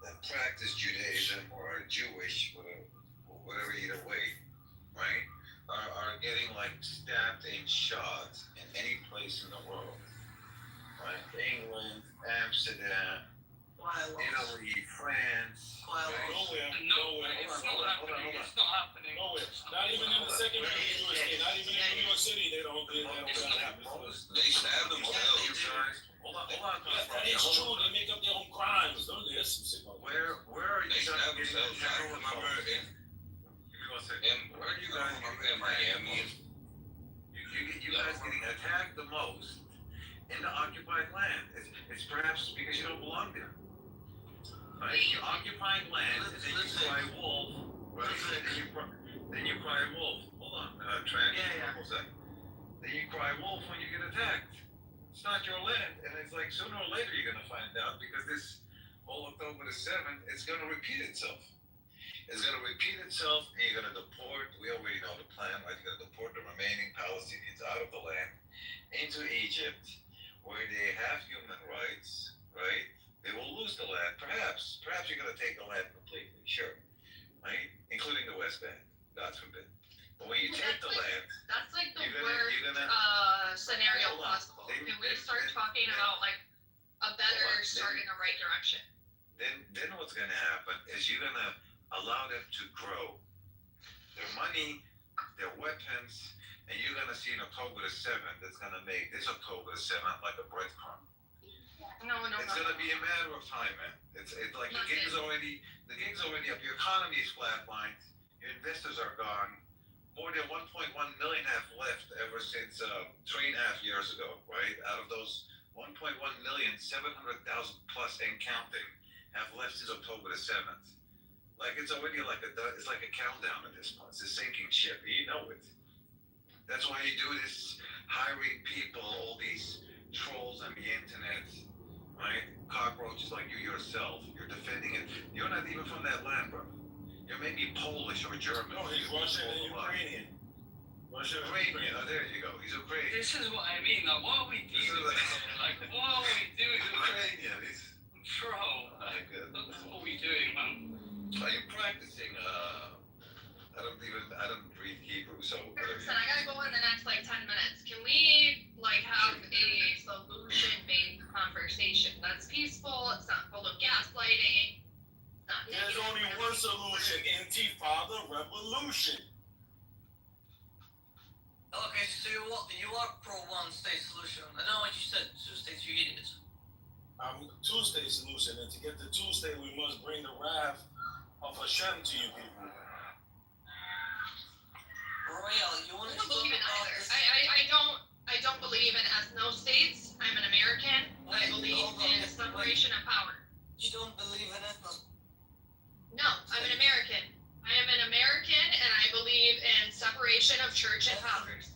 that practice Judaism or are Jewish, whatever either way, right, are getting like stabbed and shot in any place in the world, right? England, Amsterdam, Italy, France. nowhere. No, it's not happening. It's not happening. Nowhere. Not even in the second Jewish state. Not even in New York City. They don't happen. They stab themselves. Hold on. That is true. They make up their own crimes. Don't they? That's some sick ones. Where are They you stab guys getting themselves. I attacked the remember most? in, Give me 1 second. where are you guys in Miami? You guys getting attacked the most in the occupied land. It's perhaps because you don't belong there. Right? You're occupying land, and then you cry wolf, right? Then you cry wolf. Hold on, Tran. Yeah. Hold on a second. Then you cry wolf when you get attacked. It's not your land, and it's like sooner or later you're gonna find out because this whole October the 7th, it's gonna repeat itself. It's gonna repeat itself, and you're gonna deport. We already know the plan, right? You're gonna deport the remaining Palestinians out of the land into Egypt, where they have human rights, right? They will lose the land. Perhaps you're gonna take the land completely, sure, right? Including the West Bank, God forbid. But when you take the land, That's like the you're worst gonna scenario Hold on. possible. Can we start talking they- about like a better Hold on. start in the right direction? then what's gonna happen is you're gonna allow them to grow their money, their weapons, and you're gonna see in October the 7th that's gonna make this October the 7th like a breadcrumb. No. It's gonna be a matter of time, man. It's like the gig's already up. Your economy is flatlined. Your investors are gone. More than 1.5 million have left ever since 3.5 years ago, right? Out of those 1.1 million, 700,000 plus and counting have left since October the 7th. Like it's already it's like a countdown at this point. It's a sinking ship. You know it. That's why you do this, hiring people, all these trolls on the internet, right? Cockroaches like you yourself. You're defending it. You're not even from that land, bro. You're maybe Polish or German. No, he's Russian and Ukrainian. Ukrainian. Oh, there you go. He's Ukrainian. This is what I mean. Like, what are we doing? Like, what are we doing? Ukrainian. He's Bro, my goodness. what are we doing, man? Are you practicing? I don't read Hebrew, so. Listen, I gotta go in the next like 10 minutes. Can we like have a solution-based conversation that's peaceful? It's not full of gaslighting. It's not There's negative. only one solution: Intifada revolution. Okay, so you are pro one state solution. I don't know what you said. 2 states, you idiot. I'm a two-state solution, and to get the two-state, we must bring the wrath of Hashem to you people. Royal, you want I to don't believe in about either. this? I don't believe in ethno states. I'm an American. I believe in separation of power. You don't believe in ethnos? No, I'm an American. I am an American, and I believe in separation of church and powers.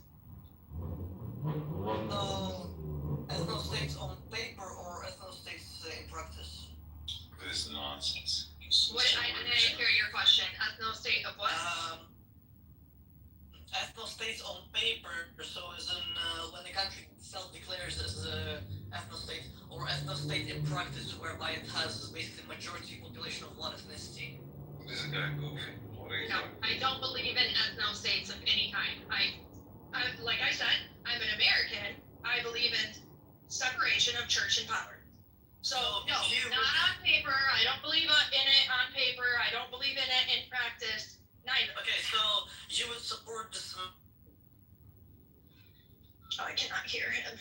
Ethno states on paper or ethno states in practice? This nonsense. I didn't hear your question. Ethno state of what? Ethno states on paper, so as in when the country self-declares as a ethno state, or ethno state in practice, whereby it has basically majority population of one ethnicity. This is guy goofy. What are you No, doing? I don't believe in ethno states of any kind. Like I said, I'm an American. I believe in separation of church and power. So no, not on paper. I don't believe in it on paper. I don't believe in it in practice. Neither. Okay, so you would support this? Oh, I cannot hear him.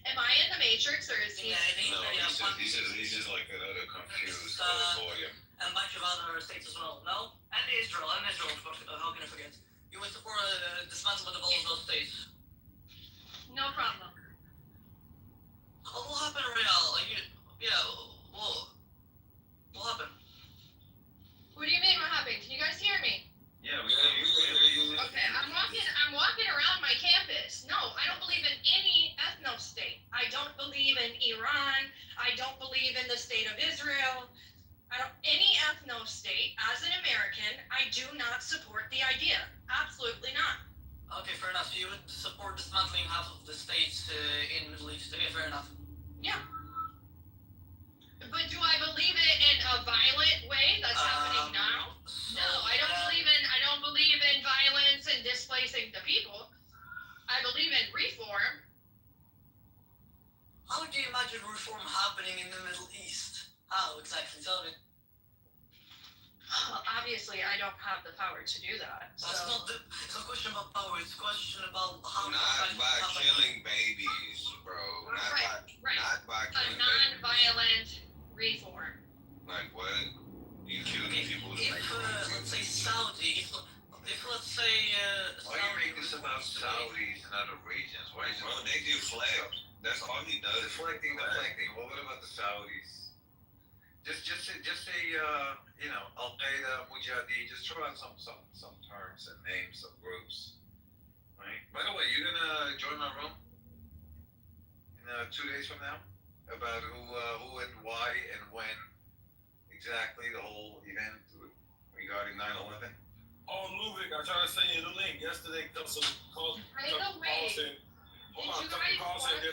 Am I in the Matrix or is he? Yeah, I think No, so, yeah, he's just like another confused boy. and a bunch of other states as well. No, and Israel, of course. How can I forget? You would support dismantlement of all of those states. No problem. What happened, Real? What happened? What do you mean? What happened? Can you guys hear me? Yeah, we can hear you. Okay, I'm walking around my campus. No, I don't believe in any ethno state. I don't believe in Iran. I don't believe in the state of Israel. Any ethno state. As an American, I do not support the idea. Absolutely not. Okay, fair enough. You would support dismantling half of the states in Middle East. Okay, fair enough. Yeah. But do I believe it in a violent way that's happening now? No, I don't believe in violence and displacing the people. I believe in reform. How do you imagine reform happening in the Middle East? How exactly? Tell me. Obviously, I don't have the power to do that. It's not a question about power. It's a question about how. Not by killing babies, bro. Right. Not by A killing babies. non-violent reform. Like what? You killing people to If make let's say Saudi, if let's say why you make this about Saudis and other regions? Why is it? Well, they deflect. That's all he does. Deflecting. Well, what about the Saudis? Just say Al Qaeda, Mujahideen. Just throw out some terms and names of groups. Right. By the way, you gonna join my room in 2 days from now about who and why and when exactly the whole event regarding 9/11. Oh, Luvic, I tried to send you the link yesterday. Tucker Carlson did a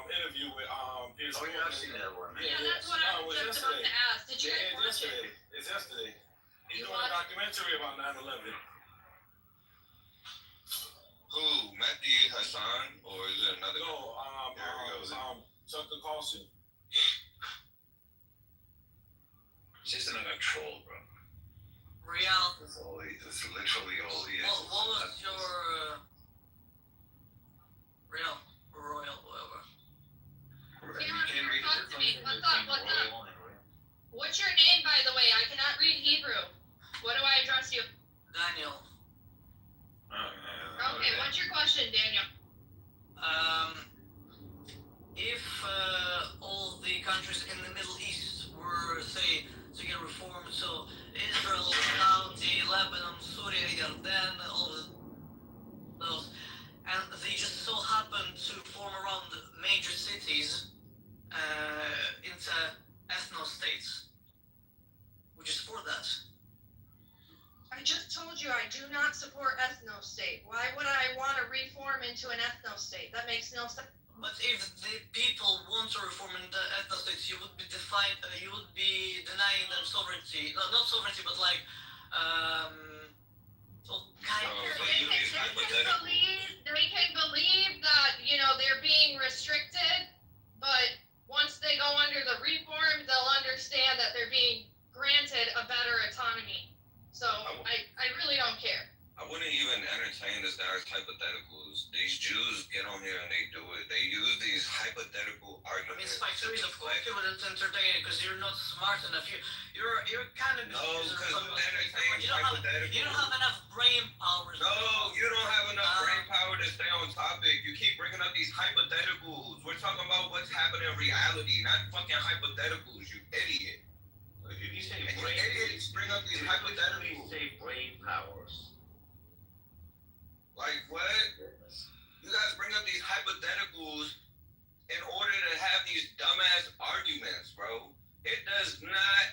interview with Pierce. Oh yeah, I've seen that one. Yeah, that's what I was just about to ask. Did you guys watch it? It's yesterday. He's You doing a watched- documentary about 9/11. Who? Mehdi Hassan or is it another? No, Tucker Carlson. He's just another troll, bro. Real. That's literally all he is. What was your Real, Royal, whatever? You don't have to talk to me. What's up? What's your name, by the way? I cannot read Hebrew. What do I address you? Daniel. What's your question, Daniel? If all the countries in the Middle East were, say, to get reformed, so Israel, Saudi, Lebanon, Syria, Jordan, all of those, and they just so happen to form around major cities into ethno-states, would you support that? I just told you I do not support ethno-state. Why would I want to reform into an ethno-state? That makes no sense. But if the people want to reform in the ethno-states, you would be you would be denying them sovereignty. No, not sovereignty, but like, well, kind of. They can believe that, you know, they're being restricted, but once they go under the reform, they'll understand that they're being granted a better autonomy. So I really don't care. I wouldn't even entertain this guy's hypotheticals. These Jews get on here and they do it. They use these hypothetical I mean, arguments. Spicer, of course you wouldn't entertain it because you're not smart enough. You're kind of No, because you entertain you hypotheticals. don't have enough brain power. No, you don't have enough brain power to stay on topic. You keep bringing up these hypotheticals. We're talking about what's happening in reality, not fucking hypotheticals, you idiot. Did you say And you brain? idiots bring up these Did you hypotheticals. say brain powers? Like what? You guys bring up these hypotheticals in order to have these dumbass arguments, bro. It does not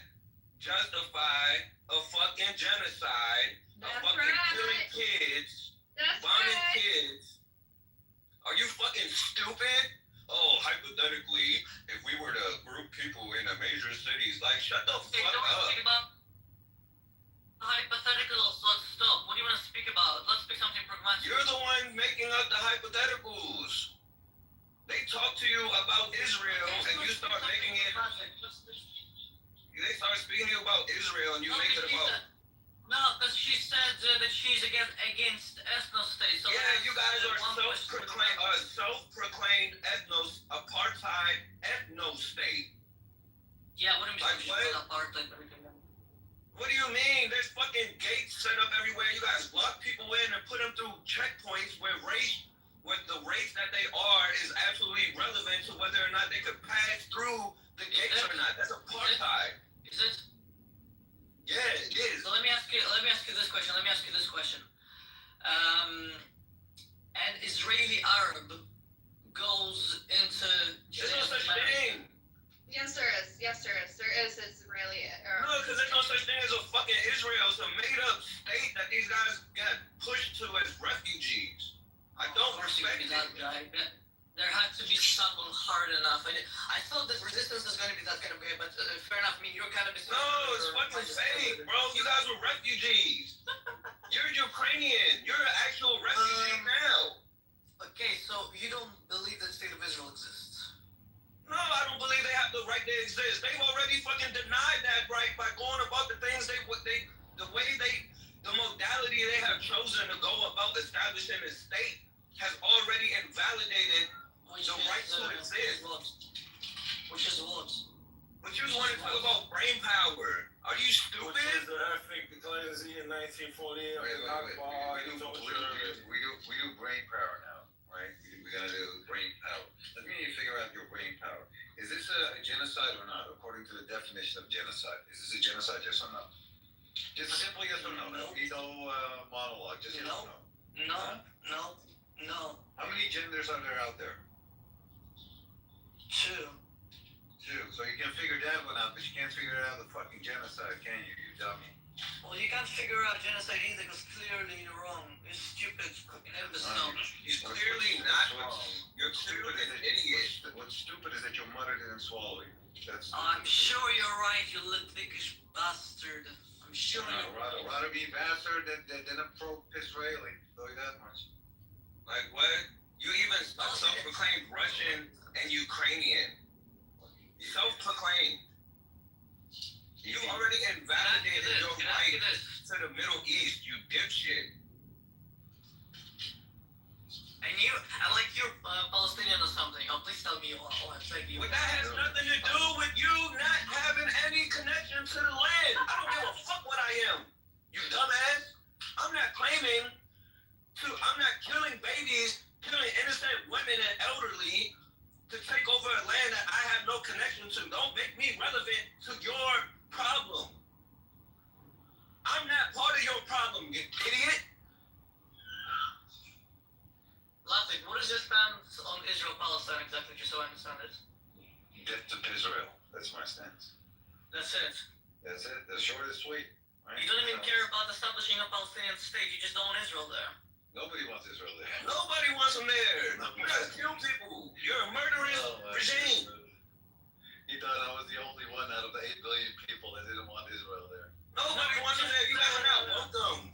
justify a fucking genocide, That's fucking right. killing kids, That's bombing right. kids. Are you fucking stupid? Oh, hypothetically, if we were to group people in the major cities, like, shut the Okay, fuck don't up. speak about hypotheticals. Let's stop. What do you want to speak about? Let's speak something pragmatic. You're the one making up the hypotheticals. They talk to you about Israel and you start making it. They start speaking to you about Israel and you make it about. No, because she said that she's against ethno-states. So Yeah, you guys are self-proclaimed apartheid ethno-state. Yeah, what do you Like mean? what? Apartheid. What do you mean? There's fucking gates set up everywhere. You guys lock people in and put them through checkpoints where the race that they are is absolutely relevant to whether or not they could pass through the gates or not. That's apartheid. Is it? Yeah, it is. So let me ask you this question. An Israeli Arab goes into There's no such thing. Yes, there is. There is Israeli. No, because there's no such thing as a fucking Israel. It's a made-up state that these guys got pushed to as refugees. I don't respect that it. guy. There had to be someone hard enough. I thought that resistance is going to be that kind of guy, but fair enough. I mean, you're kind of. No, it's fucking fake, bro. You guys were refugees. You're Ukrainian. You're an actual refugee now. Okay, so you don't believe that the state of Israel exists? No, I don't believe they have the right to exist. They've already fucking denied that right by going about the things the modality they have chosen to go about establishing a state has already invalidated the right to exist. Which is what? But you want to talk about brain power? Are you stupid? Which was the ethnic cleansing in 1948. We do brain power now, right? We're gonna do brain power. Let me figure out your brain power. Is this a genocide or not? According to the definition of genocide, is this a genocide? Yes or no? Just simple yes or no. No, monologue. Just yes or no. No. How many genders are there out there? Two. So you can figure that one out, but you can't figure out the fucking genocide, can you? You dummy. Well, you can't figure out genocide either because clearly you're wrong. You're stupid. Imbecile. He's clearly not wrong. You're stupid and an idiot. What's stupid is that you muttered it and swallowed it. That's I'm sure you're right, you Litvish bastard. I'm sure you're right. Rather be bastard than a pro-Israeli. Tell you that much. Like what? You even self-proclaimed Russian and Ukrainian. Self-proclaimed. You already invalidated your right to the Middle East, you dipshit. And you're Palestinian or something. Oh, please tell me. I'll take you. But that has nothing to do with you not having any connection to the land. I don't give a fuck what I am. You dumbass. I'm not claiming I'm not killing babies, killing innocent women and elderly to take over a land that I have no connection to. Don't make me relevant to your problem. I'm not part of your problem, you idiot. Latvia, what is your stance on Israel-Palestine exactly, just so I understand it? Death to Israel. That's my stance. That's it. That's it. That's short and sweet. Right? You don't even care about establishing a Palestinian state, you just don't want Israel there. Nobody wants Israel there. Nobody wants them there. You guys kill people. You're a murderous regime. He thought I was the only one out of the 8 billion people that didn't want Israel there. Nobody wants them there. You guys are not welcome.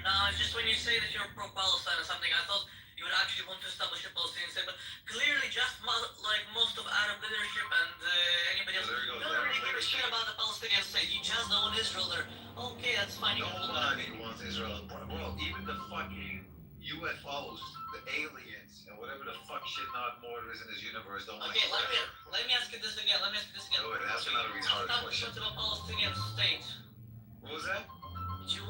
No, it's just when you say that you're pro-Palestine or something, I thought you would actually want to establish a Palestinian state, but clearly just like most of Arab leadership and anybody else, There you you go, don't really Arab give a shit leadership. about the Palestinian state, you just don't want Israel there. Okay, that's fine. You can do that. Nobody wants Israel. Bro, even the fucking UFOs, the aliens, and whatever the fuck shit not more there is in this universe don't like Okay, Israel. let me ask you this again. No, wait, that's another retarded question. Establishment of a Palestinian state. What was that? Do you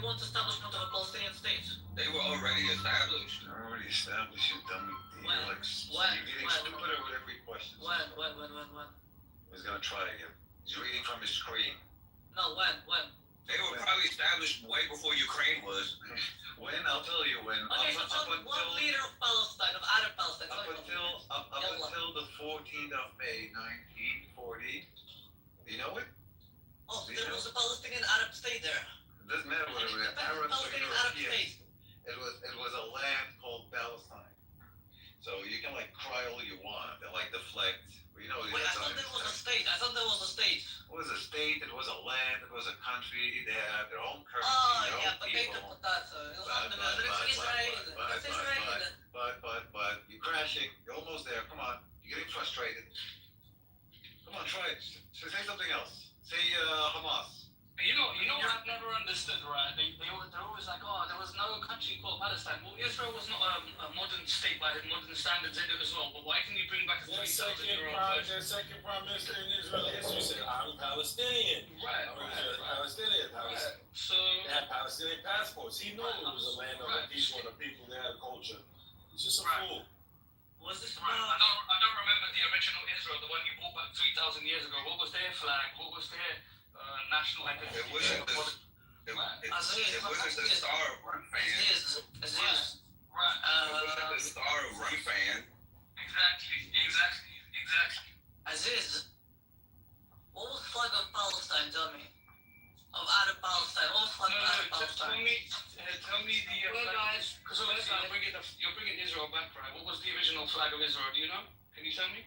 want establishment of a Palestinian state? They were already established. They're already established, you dummy. When? You're like, When? you're getting When? stupider with every question. When? He's gonna try again. He's reading from his screen. No, when? They were probably established way before Ukraine was. When? I'll tell you when. Okay, so tell me one leader of Palestine, of Arab Palestine. Up Tell me one. until the 14th of May, 1940. Do you know it? Oh, there was a Palestinian Arab state there. It doesn't matter whether we're Arabs or Palestinian Arab Europeans. state. It was a land called Palestine. So you can like cry all you want and like deflect. You know, Wait, I thought there was a state. It was a state, it was a land, it was a country. They had their own currency, Oh, their yeah, own potato, people. potato. It's Israel. But you're crashing. You're almost there. Come on. You're getting frustrated. Come on, try it. Say something else. Say Hamas. You know what I've never understood, right? They're always like, oh, there was no country called Palestine. Well, Israel was not a modern state by modern standards in it as well. But why can you bring back a 3,000-year-old version? Their second prime minister in Israel history said, I'm Palestinian. Right. Palestinian. So, They had Palestinian passports. He knew it was a land of the people and the people that had a culture. He's just a fool. Was this right, I don't remember the original Israel, the one you brought back 3,000 years ago. What was their flag? What was their national identity? It wasn't the Star of Run Fan. Aziz. Right. It wasn't the Star of Run Fan. Exactly. Aziz, what was the flag of Palestine? Tell me. Of Arab Palestine. What was the flag of Arab Palestine? Tell me the flag. Because obviously you're bringing Israel back, right? What was the original flag of Israel? Do you know? Can you tell me?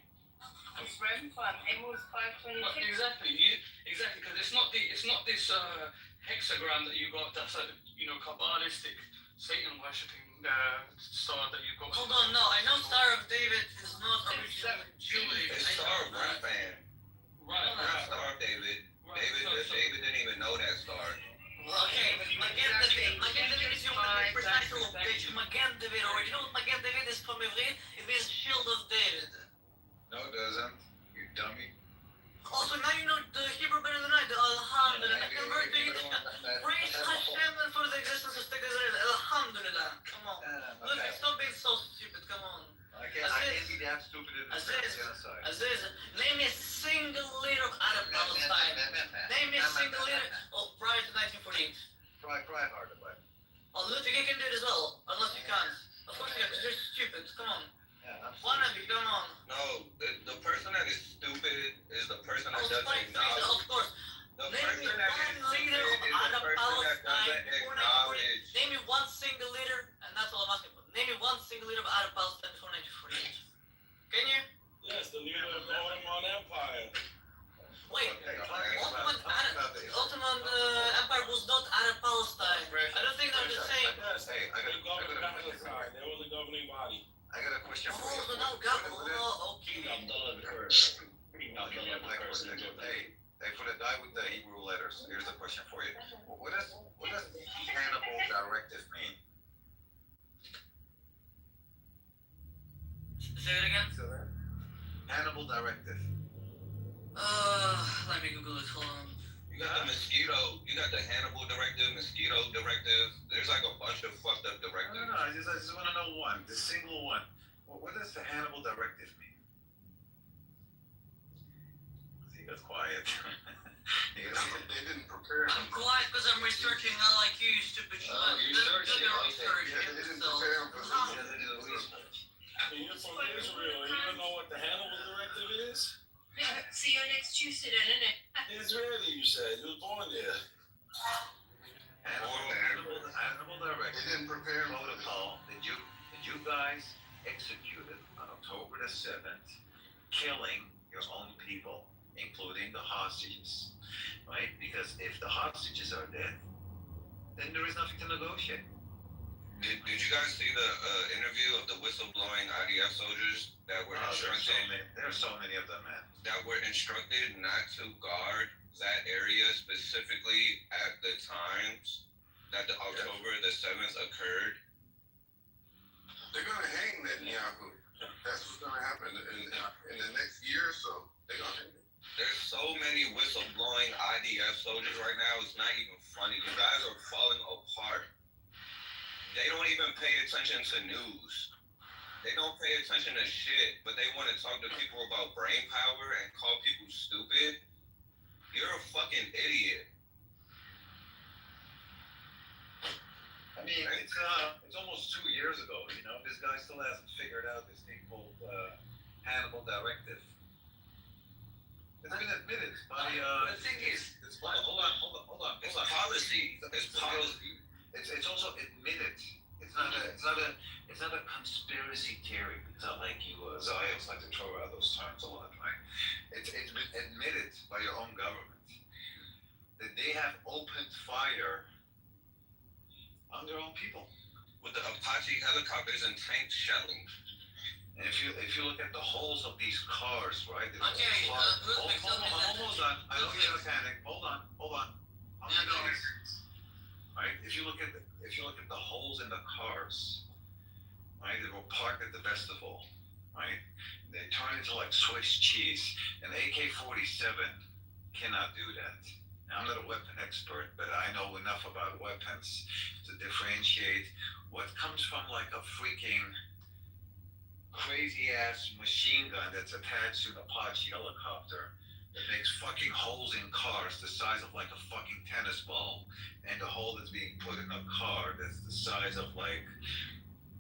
It's red flag. Amos 526. Exactly, because it's not this hexagram that you got. That's a Kabbalistic Satan worshipping star that you got. Hold on, no, I know Star of David is not originally Jewish. It's Star of Run Fan. Right. Not Star of David. David didn't even know that star. Okay, Magen David is your precise location. Magen David, or you know what Magen David is from Ivrit? It means shield of David. No, it doesn't. You dummy. Also, now you know the Hebrew better than I do. Alhamdulillah. I convert to Yiddish. Praise Hashem for the existence of State Israel. Alhamdulillah. Come on. Look, stop being so stupid. Come on. I can't be that stupid in this genocide. Aziz, name me a single leader of Arab Palestine. Name me a single leader prior to 1948. Try harder, but. Oh, Ludwig, you can do it as well. Unless you can't. Of course you can, because you're stupid. Come on. One of you, come on. No, the person that is stupid is the person that doesn't Spike acknowledge. Freezer, of course. The Name me person that is one leader stupid of is the Arab person that Palestine doesn't before 1948. acknowledge. Name me one single leader, and that's all I'm asking for. Name me one single leader of Arab Palestine before 1948. Can you? Yes, the leader of the Ottoman Empire. Wait, Ottoman Empire was not Arab Palestine. I don't think they're the same. Yes, Hey, I got they governed Palestine. They were the governing body. I got a question for you. Oh, no, God. Oh, okay. Hey, for the guy with the Hebrew letters, here's a question for you. What does Hannibal directive mean? Say it again. Hannibal directive. Let me Google it. Hold on. You got the Hannibal directive, mosquito directive. There's like a bunch of fucked up directives. the single one. What does the Hannibal Directive mean? He got quiet. They didn't prepare I'm him. quiet because I'm researching, not like you, stupid shit. Oh, Do you're the searching, okay. research. Yeah, get they didn't yourself. prepare him for He this. doesn't do the research. You're from Israel. You don't know what the Hannibal Directive is? See you next Tuesday then, innit? Israeli, you said. You was born there. Hannibal They Directive didn't prepare him for this. protocol that you guys executed on October the 7th, killing your own people, including the hostages, right? Because if the hostages are dead, then there is nothing to negotiate. Did you guys see the interview of the whistleblowing IDF soldiers that were There are so many of them, man. instructed not to guard that area specifically at the times that the October the 7th occurred? They're gonna hang Netanyahu. That's what's gonna happen in the next year or so. They're gonna hang him. There's so many whistleblowing IDF soldiers right now, it's not even funny. You guys are falling apart. They don't even pay attention to news. They don't pay attention to shit, but they want to talk to people about brain power and call people stupid. You're a fucking idiot. I mean, it's almost 2 years ago, you know. This guy still hasn't figured out this thing called Hannibal Directive. It's been admitted by The thing is, hold on. It's policy. It's policy. It's also admitted. It's not a conspiracy theory. It's not like you Zionists like to throw out those terms a lot, right? It's been admitted by your own government that they have opened fire on their own people. With the Apache helicopters and tanks shelling. And if you look at the holes of these cars, right? Okay, Ludwig, tell me that. Hold on. I know you're a mechanic. Hold on. I'm Yeah, gonna go. right? If you look at the holes in the cars, right? They were parked at the festival, right? They turn into like Swiss cheese. An AK-47 cannot do that. Now, I'm not a weapon expert, but I know enough about weapons to differentiate what comes from like a freaking crazy ass machine gun that's attached to an Apache helicopter that makes fucking holes in cars the size of like a fucking tennis ball, and the hole that's being put in a car that's the size of like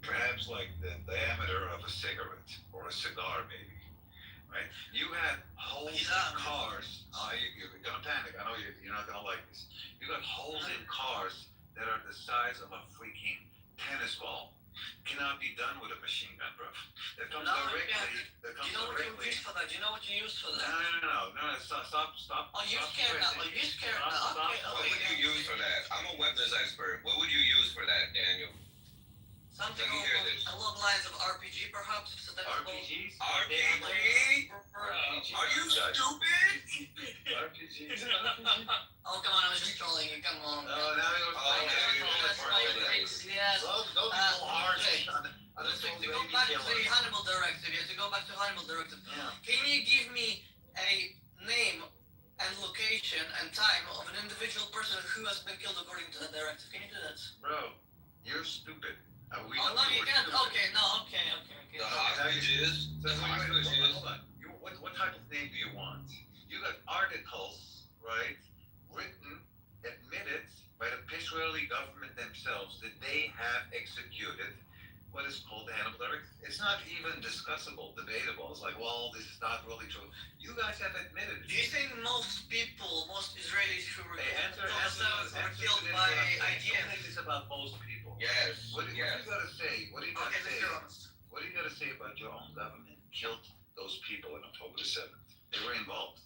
perhaps like the diameter of a cigarette or a cigar maybe, right? You had holes in cars. You're gonna panic. I know you're not gonna like this. You got holes in cars that are the size of a freaking tennis ball. Cannot be done with a machine gun, bro. That comes directly. That Do comes you know what you directly. use for that? Do you know what you use for that? No. Stop. Oh, you're stop scared now. pressing. Oh, you're scared Stop, now. stop. Okay, What would you use for that? I'm a weapons expert. What would you use for that, Daniel? Something Let me hear this. along the lines of RPG, perhaps. So that's RPGs? RPG? Are you stupid? RPGs? Oh, come on, I was just trolling you. Come on. No, now you're That's why you're crazy. Yes. Don't be so hard okay. on the To go back to the Hannibal Directive, to go back to Hannibal Directive, Yeah. can you give me a name and location and time of an individual person who has been killed according to the directive? Can you do that? Bro, you're stupid. We Oh, know no, you were can't. stupid. Okay, no, okay. The hostages? The hostages? Hold on. What type of name do you want? You got articles, right, written, admitted by the Israeli government themselves that they have executed what is called the Hannibal Directive. It's not even discussable, debatable. It's like, well, this is not really true. You guys have admitted it. Do you think most people, most Israelis who were Hey, answer killed to this, by don't IDF? make this about most people. Yes. What do you gotta say? What do you gotta Okay, say? let's be honest. What do you gotta say about your own government killed those people on October the 7th? They were involved.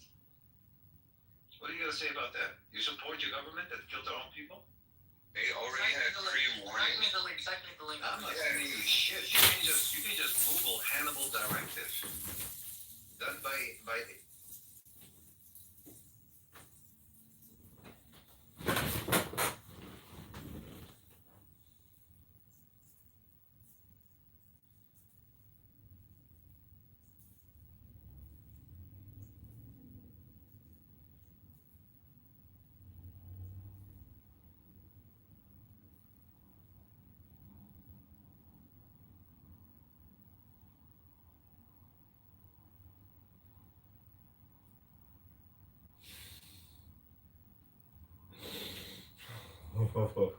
What do you gotta say about that? You support your government that killed their own people? They already had pre-warning. Exactly the link. I'm not saying you shit. You can just Google Hannibal Directive. Done by Holy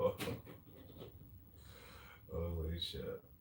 shit.